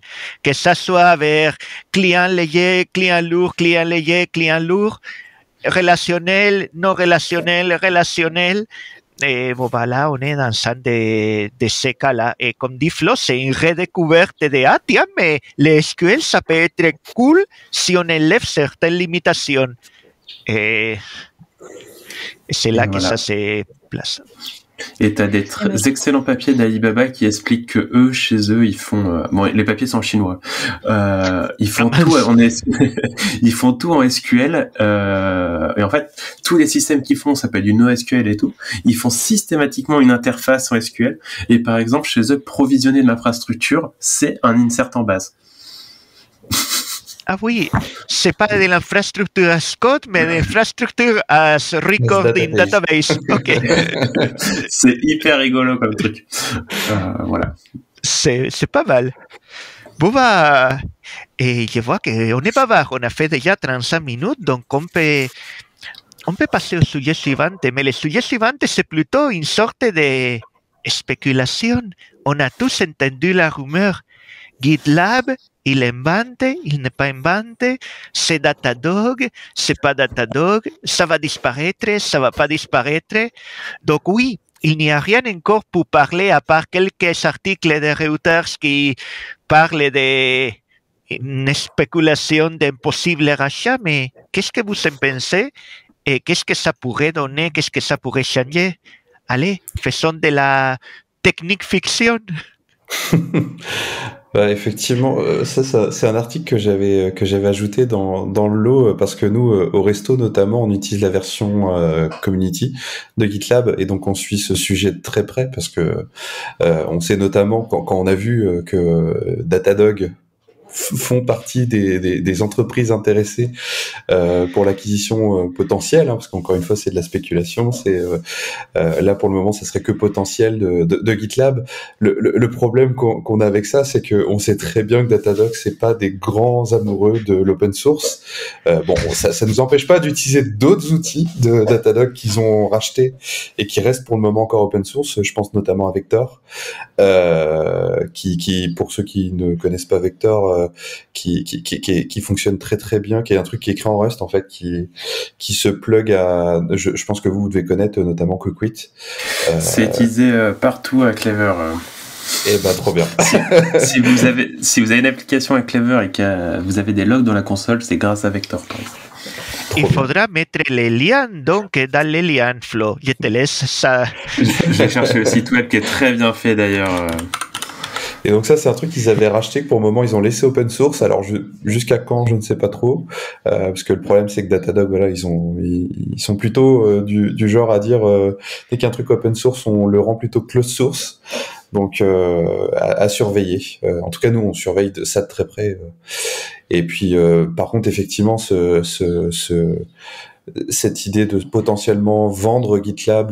que ça soit vers client léger, client lourd, client léger, client lourd, relationnel, non relationnel, relationnel. Et bon, voilà, on est dans un de ces cas-là. Et comme dit Flo, c'est une redécouverte de ah, tiens, mais le SQL, ça peut être cool si on enlève certaines limitations. Et c'est là que ça se place. Et t'as des excellents papiers d'Alibaba qui expliquent que eux, chez eux, ils font bon, les papiers sont en chinois. Ils font tout ils font tout en SQL. Et en fait, tous les systèmes qu'ils font, ça s'appelle du NoSQL et tout. Ils font systématiquement une interface en SQL. Et par exemple, chez eux, provisionner de l'infrastructure, c'est un insert en base. Ah oui, c'est pas de l'infrastructure as code, mais de l'infrastructure as recording database. Ok. C'est hyper rigolo comme truc. Voilà. C'est pas mal. Bon bah, et je vois qu'on est bavard. On a fait déjà 35 minutes, donc on peut passer au sujet suivant. Mais le sujet suivant, c'est plutôt une sorte de spéculation. On a tous entendu la rumeur. GitLab, il invente, il n'est pas inventé, c'est Datadog, c'est pas Datadog, ça va disparaître, ça va pas disparaître. Donc oui, il n'y a rien encore pour parler à part quelques articles de Reuters qui parlent d'une spéculation d'un possible rachat, mais qu'est-ce que vous en pensez et qu'est-ce que ça pourrait donner, qu'est-ce que ça pourrait changer? Allez, faisons de la technique fiction. Bah, effectivement, ça c'est un article que j'avais ajouté dans le lot parce que nous au resto notamment on utilise la version community de GitLab et donc on suit ce sujet de très près parce que on sait notamment quand on a vu que Datadog font partie des entreprises intéressées pour l'acquisition potentielle, hein, parce qu'encore une fois c'est de la spéculation. C'est là pour le moment ça serait que potentiel de GitLab. Le problème qu'on a avec ça, c'est que on sait très bien que Datadog c'est pas des grands amoureux de l'open source. Bon, ça nous empêche pas d'utiliser d'autres outils de Datadog qu'ils ont rachetés et qui restent pour le moment encore open source. Je pense notamment à Vector, qui pour ceux qui ne connaissent pas Vector, qui fonctionne très très bien, qui est un truc qui est écrit en Rust en fait, qui se plug à, je pense que vous devez connaître notamment Coquit. C'est utilisé partout à Clever. Eh ben trop bien. si vous avez une application à Clever et que vous avez des logs dans la console, c'est grâce à Vector. Il faudra mettre les liens donc dans les liens, Flo. Je te laisse ça. J'ai cherché le site web qui est très bien fait d'ailleurs. Et donc ça, c'est un truc qu'ils avaient racheté, que pour le moment, ils ont laissé open source. Alors, jusqu'à quand, je ne sais pas trop. Parce que le problème, c'est que Datadog, voilà, ils sont plutôt du genre à dire, dès qu'un truc open source, on le rend plutôt closed source. Donc, à surveiller. En tout cas, nous, on surveille ça de très près. Et puis, par contre, effectivement, cette idée de potentiellement vendre GitLab,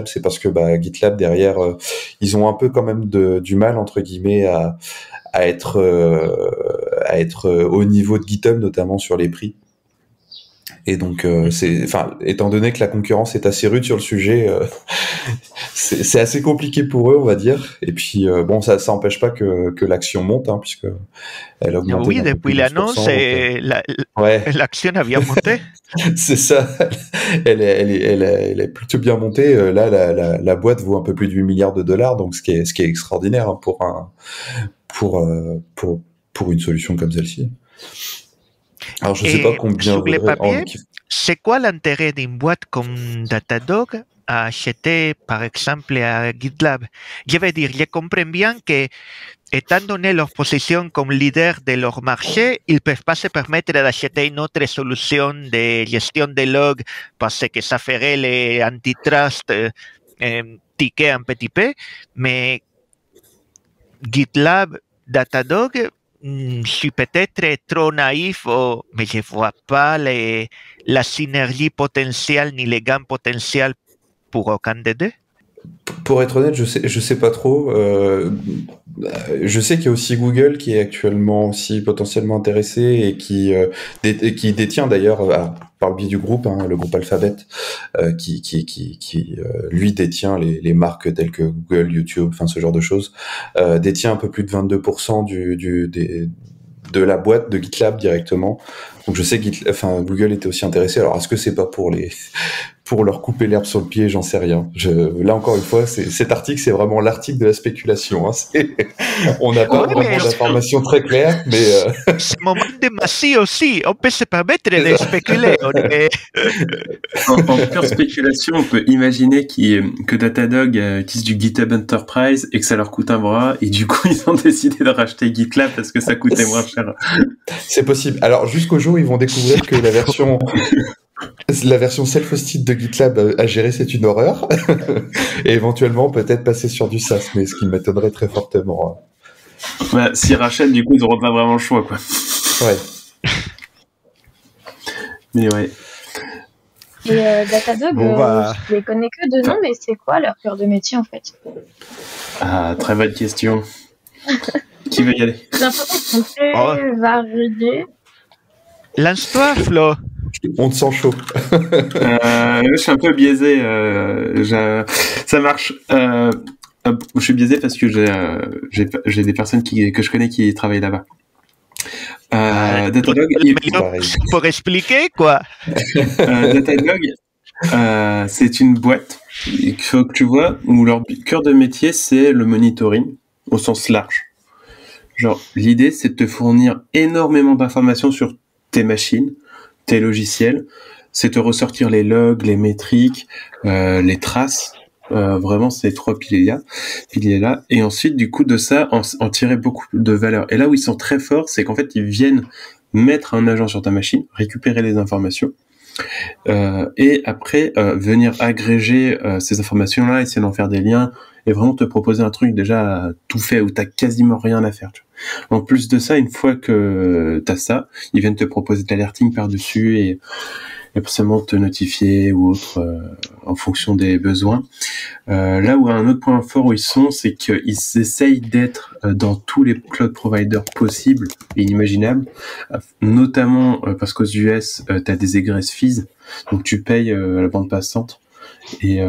c'est parce que GitLab derrière, ils ont un peu quand même du mal entre guillemets à être au niveau de GitHub, notamment sur les prix. Et donc, étant donné que la concurrence est assez rude sur le sujet, c'est assez compliqué pour eux, on va dire. Et puis, bon, ça n'empêche pas que l'action monte, hein, puisque elle augmente. Oui, depuis l'annonce, l'action a bien monté. C'est ça. Elle est plutôt bien montée. Là, la boîte vaut un peu plus de 8 milliards de dollars, donc ce qui est extraordinaire, hein, pour une solution comme celle-ci. Alors, je ne sais pas combien... Sur les papiers, c'est quoi l'intérêt d'une boîte comme Datadog à acheter, par exemple, à GitLab? Je veux dire, je comprends bien que, étant donné leur position comme leader de leur marché, ils ne peuvent pas se permettre d'acheter une autre solution de gestion des logs parce que ça ferait les antitrust tiquer un petit peu. Mais GitLab, Datadog, je suis peut-être trop naïf, mais je ne vois pas la synergie potentielle ni les gains potentiels pour aucun des deux. Pour être honnête, je sais pas trop. Je sais qu'il y a aussi Google qui est actuellement aussi potentiellement intéressé et qui détient d'ailleurs, par le biais du groupe, hein, le groupe Alphabet, qui lui détient les marques telles que Google, YouTube, enfin ce genre de choses, détient un peu plus de 22% de la boîte de GitLab directement. Donc je sais que Google était aussi intéressé. Alors est-ce que c'est pas pour leur couper l'herbe sur le pied, j'en sais rien. Là encore une fois, cet article, c'est vraiment l'article de la spéculation. Hein. On n'a pas vraiment d'informations très claires, mais c'est le moment de Massy aussi. On peut se permettre de spéculer. En pure spéculation, on peut imaginer que Datadog utilise du GitHub Enterprise et que ça leur coûte un bras, et du coup, ils ont décidé de racheter GitLab parce que ça coûtait moins cher. C'est possible. Alors, jusqu'au jour où ils vont découvrir que la version self-hosted de GitLab à gérer, c'est une horreur. Et éventuellement, peut-être passer sur du SaaS, mais ce qui m'étonnerait très fortement. Bah, s'ils rachètent, du coup, ils n'auront pas vraiment le choix, quoi. Ouais. Mais ouais. Et Datadog, je les connais que de nom, mais c'est quoi leur cœur de métier, en fait? Ah, très bonne question. Qui veut y aller? J'ai l'impression qu'ils sont très variés. Lance-toi, Flo. On te sent chaud. Je suis un peu biaisé. Ça marche. Je suis biaisé parce que j'ai des personnes que je connais qui travaillent là-bas. Datadog, pour expliquer quoi. Datadog, c'est une boîte qu'il faut que tu vois où leur cœur de métier c'est le monitoring au sens large. Genre l'idée c'est de te fournir énormément d'informations sur tes machines, tes logiciels, c'est te ressortir les logs, les métriques, les traces. Vraiment, c'est les 3 piliers-là. Et ensuite, du coup, de ça, en tirer beaucoup de valeur. Et là où ils sont très forts, c'est qu'en fait, ils viennent mettre un agent sur ta machine, récupérer les informations, et après, venir agréger ces informations-là, essayer d'en faire des liens, et vraiment te proposer un truc déjà tout fait, où t'as quasiment rien à faire. Tu vois. En plus de ça, une fois que t'as ça, ils viennent te proposer de l'alerting par-dessus, et seulement te notifier ou autre en fonction des besoins. Là où un autre point fort où ils sont, c'est qu'ils essayent d'être dans tous les cloud providers possibles et inimaginables, notamment parce qu'aux US, tu as des egress fees, donc tu payes la bande passante et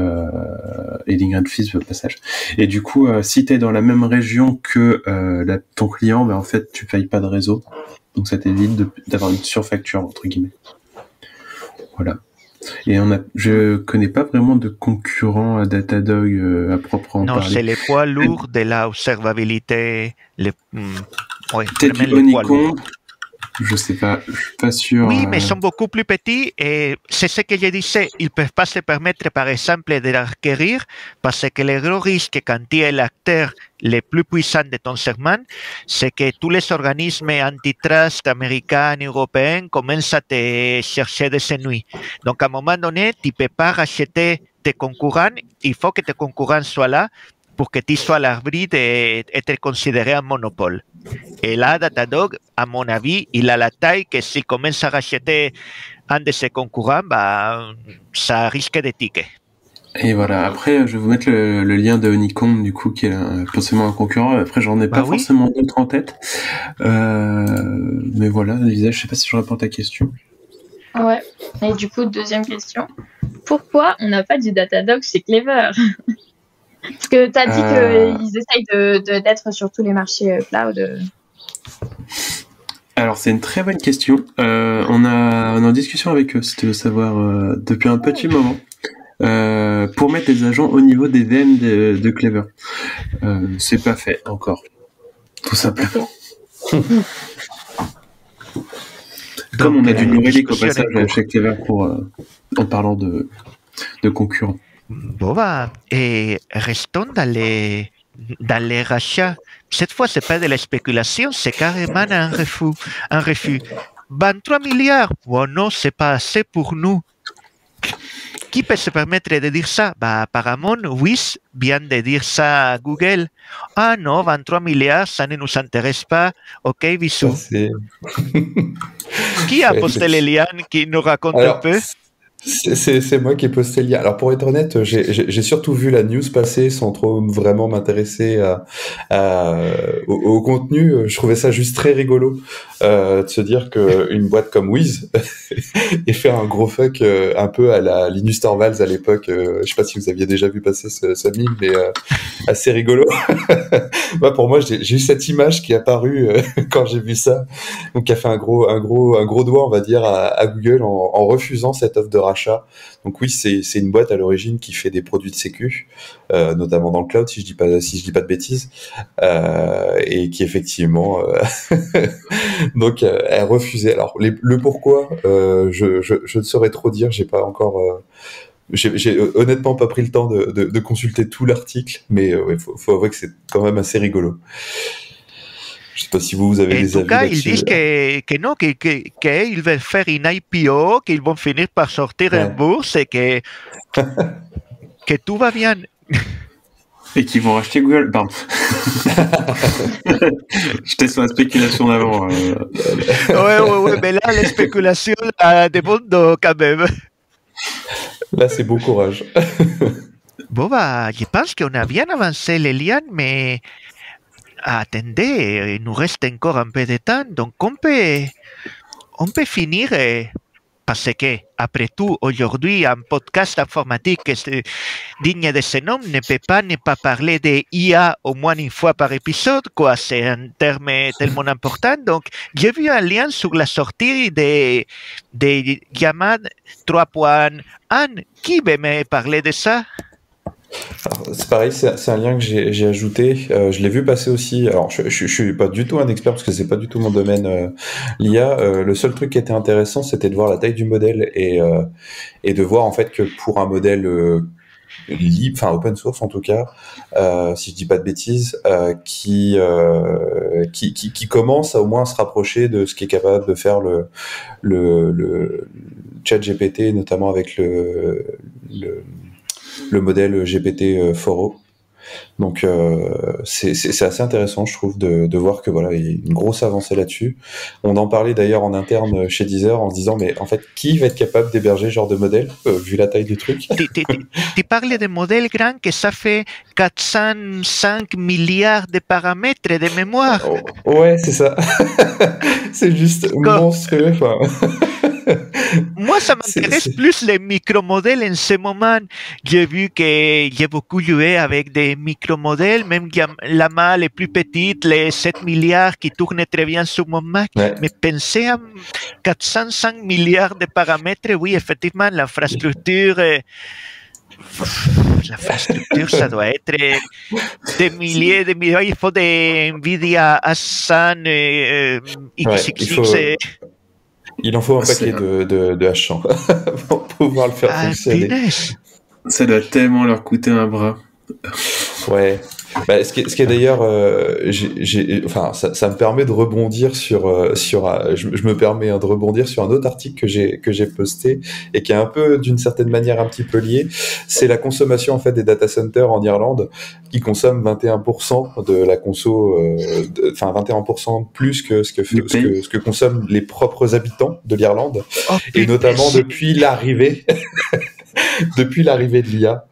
l'ingress fees au passage. Et du coup, si tu es dans la même région que ton client, en fait, tu payes pas de réseau, donc ça t'évite d'avoir une surfacture, entre guillemets. Voilà. Et je connais pas vraiment de concurrents à Datadog à proprement parler. Non, c'est les poids lourds de la observabilité. Peut-être du Honeycomb. Je sais pas, je suis pas sûr. Oui, mais ils sont beaucoup plus petits et c'est ce que je disais. Ils peuvent pas se permettre, par exemple, de l'acquérir parce que le gros risque quand tu es l'acteur le plus puissant de ton segment, c'est que tous les organismes antitrust américains et européens commencent à te chercher des ennuis. Donc, à un moment donné, tu ne peux pas racheter tes concurrents. Il faut que tes concurrents soient là pour que tu sois à l'abri d'être considéré un monopole. Et là, Datadog, à mon avis, il a la taille que s'il commence à racheter un de ses concurrents, ça risque de tiquer. Et voilà, après, je vais vous mettre le lien de Honeycomb, du coup, qui est potentiellement un concurrent. Après, j'en ai pas forcément d'autres en tête. Mais voilà, Lisa, je sais pas si je réponds à ta question. Ouais. Et du coup, deuxième question. Pourquoi on n'a pas du Datadog chez Clever? Parce que tu as dit qu'ils essayent d'être sur tous les marchés cloud. Alors, c'est une très bonne question. On est en discussion avec eux, si tu veux savoir, depuis un petit moment, pour mettre des agents au niveau des VM de Clever. C'est pas fait encore, tout simplement. Comme on a du numérique au passage chez Clever en parlant de concurrents. Bon, et restons dans les rachats. Cette fois, ce n'est pas de la spéculation, c'est carrément un refus. 23 milliards, bon, non, ce n'est pas assez pour nous. Qui peut se permettre de dire ça? Apparemment, Wiz vient de dire ça à Google. Ah non, 23 milliards, ça ne nous intéresse pas. Ok, bisous. Qui a posté les liens qui nous raconte un peu? C'est moi qui ai posté le lien. Alors pour être honnête, j'ai surtout vu la news passer sans trop vraiment m'intéresser au contenu. Je trouvais ça juste très rigolo de se dire qu'une boîte comme Wiz ait fait un gros fuck un peu à la Linus Torvalds à l'époque. Je sais pas si vous aviez déjà vu passer ce meme, mais assez rigolo. Pour moi, j'ai eu cette image qui est apparue quand j'ai vu ça, donc qui a fait un gros doigt, on va dire, à Google en refusant cette offre de rachat. Donc oui, c'est une boîte à l'origine qui fait des produits de sécu, notamment dans le cloud, si je dis pas de bêtises, et qui effectivement donc elle refusait. Alors le pourquoi, je ne saurais trop dire. J'ai pas encore j'ai honnêtement pas pris le temps de consulter tout l'article, mais ouais, faut avouer que c'est quand même assez rigolo. Je sais pas si vous avez des avis là-dessus. En tout cas, ils disent que non, qu'ils veulent faire une IPO, qu'ils vont finir par sortir en bourse et que tout va bien. Et qu'ils vont racheter Google. Pardon. J'étais sur la spéculation d'avant. Ouais, mais là, les spéculations de monde quand même. Là, c'est beau courage. Bon, je pense qu'on a bien avancé les liens, mais attendez, il nous reste encore un peu de temps, donc on peut finir, parce que, après tout, aujourd'hui, un podcast informatique digne de ce nom ne peut pas ne pas parler de IA au moins une fois par épisode, quoi. C'est un terme tellement important. Donc, j'ai vu un lien sur la sortie de Yamad 3.1. Qui veut me parler de ça? C'est pareil, c'est un lien que j'ai ajouté. Je l'ai vu passer aussi. Alors, je suis pas du tout un expert parce que c'est pas du tout mon domaine, l'IA. Le seul truc qui était intéressant, c'était de voir la taille du modèle et de voir en fait que pour un modèle libre, enfin open source en tout cas, si je dis pas de bêtises, qui commence à au moins se rapprocher de ce qui est capable de faire le ChatGPT, notamment avec le modèle GPT-4o. Donc c'est assez intéressant, je trouve, de voir que voilà, il y a une grosse avancée là-dessus. On en parlait d'ailleurs en interne chez Deezer en se disant mais en fait qui va être capable d'héberger ce genre de modèle vu la taille du truc. Tu parles de modèles grands que ça fait 405 milliards de paramètres de mémoire. Ouais, c'est ça. C'est juste monstrueux. Enfin... Moi, ça m'intéresse plus les micro-modèles en ce moment. J'ai vu que j'ai beaucoup joué avec des micro-modèles, même la main les plus petite, les 7 milliards qui tournent très bien sur mon Mac. Ouais. Mais penser à 405 milliards de paramètres, oui, effectivement, l'infrastructure, ça doit être des milliers de millions. Il faut des NVIDIA A100, XXX. Il en faut un paquet de H100 pour pouvoir le faire fonctionner. Punaise. Ça doit tellement leur coûter un bras. Ouais. Bah, ce qui est d'ailleurs, enfin, ça me permet de rebondir je me permets de rebondir sur un autre article que j'ai posté et qui est un peu, d'une certaine manière, un petit peu lié. C'est la consommation en fait des data centers en Irlande qui consomment 21% de la conso, enfin 21% plus que ce que consomment les propres habitants de l'Irlande, et notamment depuis l'arrivée de l'IA.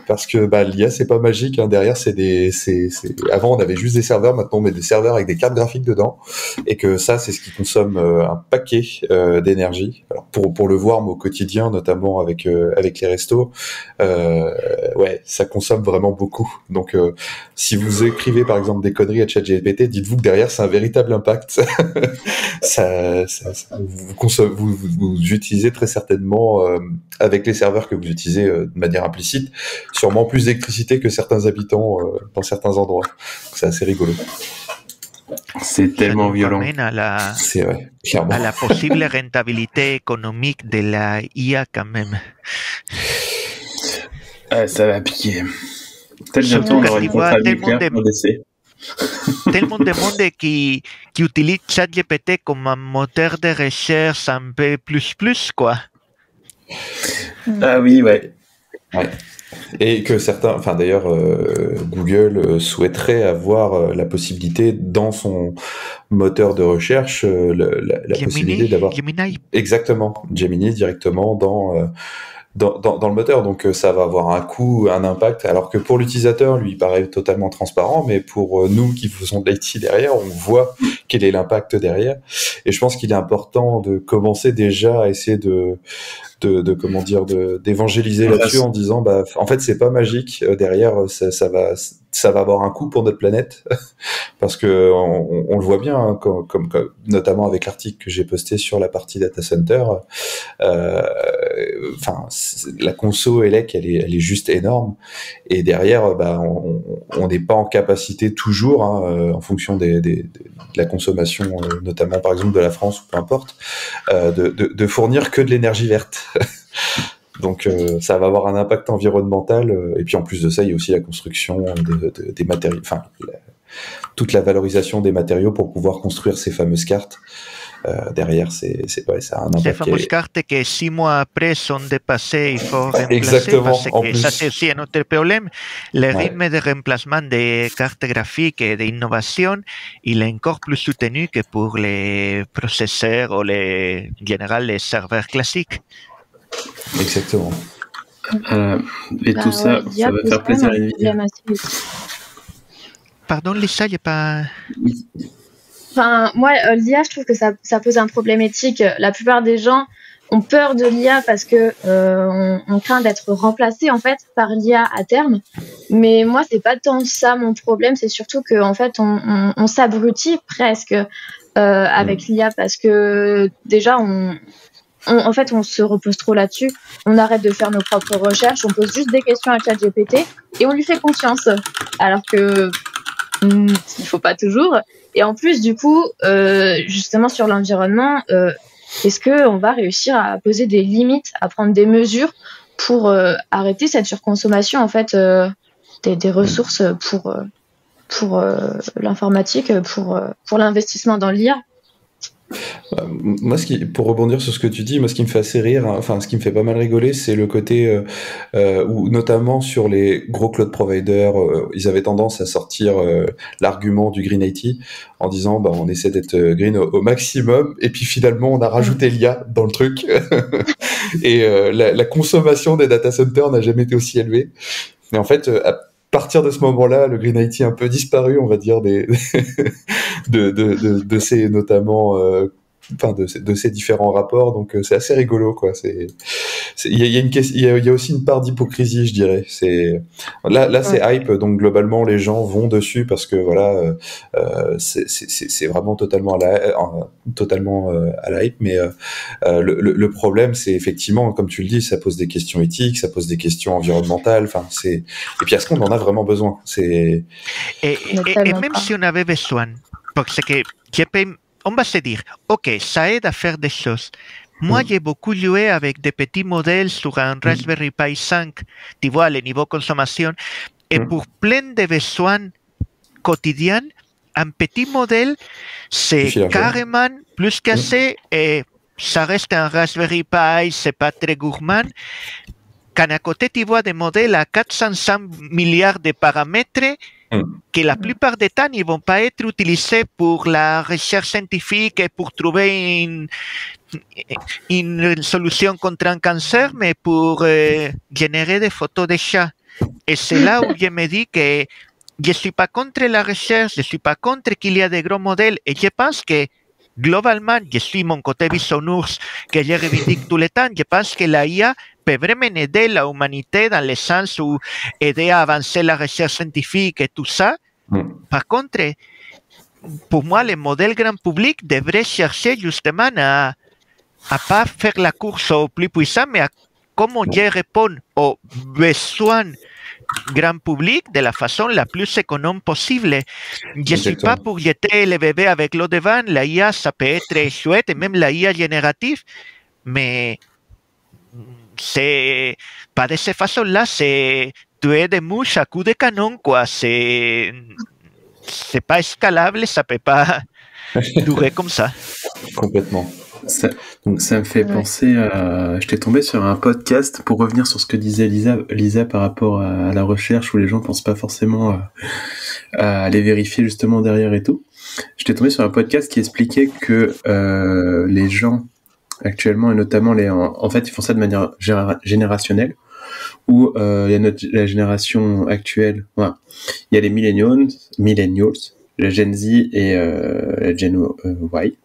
Parce que l'IA c'est pas magique, hein. Derrière avant on avait juste des serveurs, maintenant on met des serveurs avec des cartes graphiques dedans, et que ça c'est ce qui consomme un paquet d'énergie. Alors pour le voir moi, au quotidien, notamment avec les restos, ouais, ça consomme vraiment beaucoup. Donc si vous écrivez par exemple des conneries à ChatGPT, dites-vous que derrière c'est un véritable impact. Vous utilisez très certainement avec les serveurs que vous utilisez de manière implicite, sûrement plus d'électricité que certains habitants dans certains endroits. C'est assez rigolo. C'est tellement violent. C'est vrai, clairement. À la possible rentabilité économique de la IA quand même. Ça va piquer. Peut-être bientôt on aura une centrale nucléaire pour l'essai. Tellement de monde qui utilise ChatGPT comme un moteur de recherche un peu plus, quoi. Ah oui, ouais. Et que certains, enfin d'ailleurs, Google souhaiterait avoir la possibilité dans son moteur de recherche la possibilité d'avoir Gemini. Exactement, Gemini directement dans le moteur, donc ça va avoir un coût, un impact, alors que pour l'utilisateur, lui, il paraît totalement transparent, mais pour nous qui faisons de l'IT derrière, on voit quel est l'impact derrière, et je pense qu'il est important de commencer déjà à essayer comment dire, d'évangéliser là-dessus en disant, bah, en fait, c'est pas magique, derrière, ça va avoir un coût pour notre planète, parce que on le voit bien, hein, comme notamment avec l'article que j'ai posté sur la partie data center, enfin, la conso ELEC, elle est juste énorme, et derrière, bah, on n'est pas en capacité toujours, hein, en fonction de la consommation, notamment par exemple de la France ou peu importe, de fournir que de l'énergie verte. Donc ça va avoir un impact environnemental, et puis en plus de ça, il y a aussi la construction des matériaux, enfin toute la valorisation des matériaux pour pouvoir construire ces fameuses cartes. Derrière, ça a un impact. Ces fameuses cartes que 6 mois après sont dépassées, il faut remplacer. Exactement. Parce que ça, c'est aussi un autre problème. Le rythme de remplacement des cartes graphiques et d'innovation, il est encore plus soutenu que pour les processeurs ou en général les serveurs classiques. Exactement. Et tout ça va faire plaisir à Nvidia. Pardon, Lisa, j'ai pas... Enfin, moi, l'IA, je trouve que ça pose un problème éthique. La plupart des gens ont peur de l'IA parce que on craint d'être remplacé en fait par l'IA à terme. Mais moi, c'est pas tant ça mon problème, c'est surtout que en fait, on s'abrutit presque avec l'IA parce que déjà, en fait, on se repose trop là-dessus. On arrête de faire nos propres recherches. On pose juste des questions à ChatGPT et on lui fait confiance. Alors que il faut pas toujours. Et en plus, du coup, justement sur l'environnement, est-ce qu'on va réussir à poser des limites, à prendre des mesures pour arrêter cette surconsommation en fait des ressources pour l'informatique, pour l'investissement dans l'IA? Moi, pour rebondir sur ce que tu dis, moi, ce qui me fait assez rire, hein, enfin, ce qui me fait pas mal rigoler, c'est le côté où, notamment sur les gros cloud providers, ils avaient tendance à sortir l'argument du Green IT en disant, bah, on essaie d'être green au maximum, et puis finalement, on a rajouté l'IA dans le truc, et la consommation des data centers n'a jamais été aussi élevée. Et en fait, à partir de ce moment-là, le Green IT a un peu disparu, on va dire, de ces notamment, de ces différents rapports. Donc c'est assez rigolo, quoi. Il y a aussi une part d'hypocrisie, je dirais. Là, c'est hype, donc globalement les gens vont dessus parce que voilà, c'est vraiment totalement à la hype. Mais le problème, c'est effectivement, comme tu le dis, ça pose des questions éthiques, ça pose des questions environnementales. Et puis est-ce qu'on en a vraiment besoin? Et même si on avait besoin, parce que on va se dire, ok, ça aide à faire des choses. Moi, j'ai beaucoup joué avec des petits modèles sur un Raspberry Pi 5, tu vois, le niveau consommation. Et pour plein de besoins quotidiens, un petit modèle, c'est carrément plus qu'assez, et ça reste un Raspberry Pi, c'est pas très gourmand. Quand à côté, tu vois des modèles à 400 milliards de paramètres, que la plupart des temps, ils ne vont pas être utilisés pour la recherche scientifique et pour trouver une solution contre un cancer, mais pour générer des photos de chats. Et c'est là où je me dis que je ne suis pas contre la recherche, je ne suis pas contre qu'il y ait des gros modèles, et je pense que globalement, je suis mon côté bisounours que je revendique tout le temps, je pense que la IA peut vraiment aider la humanité dans le sens où aider à avancer la recherche scientifique et tout ça. Par contre, pour moi, le modèle grand public devrait chercher justement à pas faire la course au plus puissant, mais à comment je réponds aux besoins grand public de la façon la plus économe possible. Je ne suis pas pour jeter le bébé avec l'eau de bain. La IA, ça peut être chouette, et même la IA générative, mais c'est pas de cette façon-là, c'est tuer des mouches à coups de canon, quoi. C'est pas escalable, ça peut pas durer comme ça. Complètement. Ça me fait penser à... J'étais tombé sur un podcast pour revenir sur ce que disait Lisa par rapport à la recherche où les gens pensent pas forcément à aller vérifier justement derrière et tout. J'étais tombé sur un podcast qui expliquait que les gens actuellement, et notamment en fait ils font ça de manière générationnelle, où il y a la génération actuelle, voilà. Il y a les millennials, la Gen Z et la Gen Y.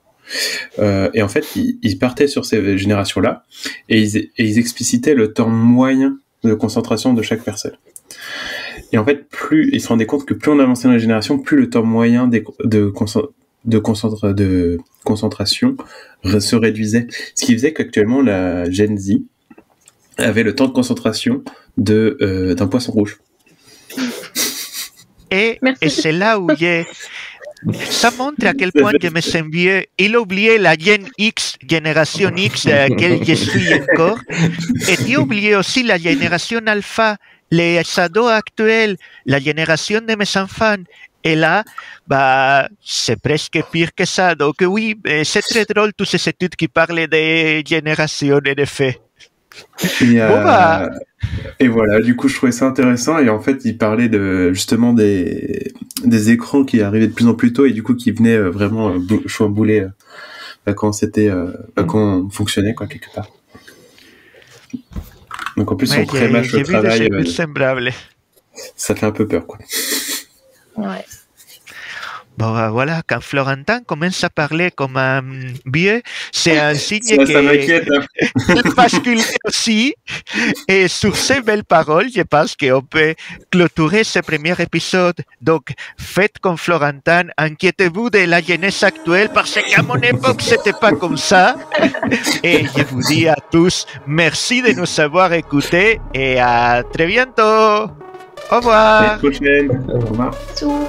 Et en fait, ils partaient sur ces générations-là et ils explicitaient le temps moyen de concentration de chaque personne. Et en fait, plus ils se rendaient compte que plus on avançait dans les générations, plus le temps moyen de concentration se réduisait. Ce qui faisait qu'actuellement, la Gen Z avait le temps de concentration d'un poisson rouge. Et c'est là où ça montre à quel point je me sens vieux. Il a oublié la génération X à laquelle je suis encore. Et tu as oublié aussi la génération alpha, les ados actuels, la génération de mes enfants. Et là, c'est presque pire que ça. Donc oui, c'est très drôle toutes ces études qui parlent des générations, en effet. Et voilà, du coup, je trouvais ça intéressant. Et en fait, il parlait justement des écrans qui arrivaient de plus en plus tôt et du coup, qui venaient vraiment chambouler quand quand on fonctionnait, quoi, quelque part. Donc en plus, on pré-match le travail. Ça fait un peu peur, quoi. Ouais. Bon, voilà, quand Florentin commence à parler comme un vieux, c'est un signe ça m'inquiète. qu'il bascule aussi. Et sur ces belles paroles, je pense qu'on peut clôturer ce premier épisode. Donc, faites comme Florentin, inquiétez-vous de la jeunesse actuelle parce qu'à mon époque, c'était pas comme ça. Et je vous dis à tous, merci de nous avoir écoutés et à très bientôt. Au revoir. À la prochaine. Au revoir. Tout.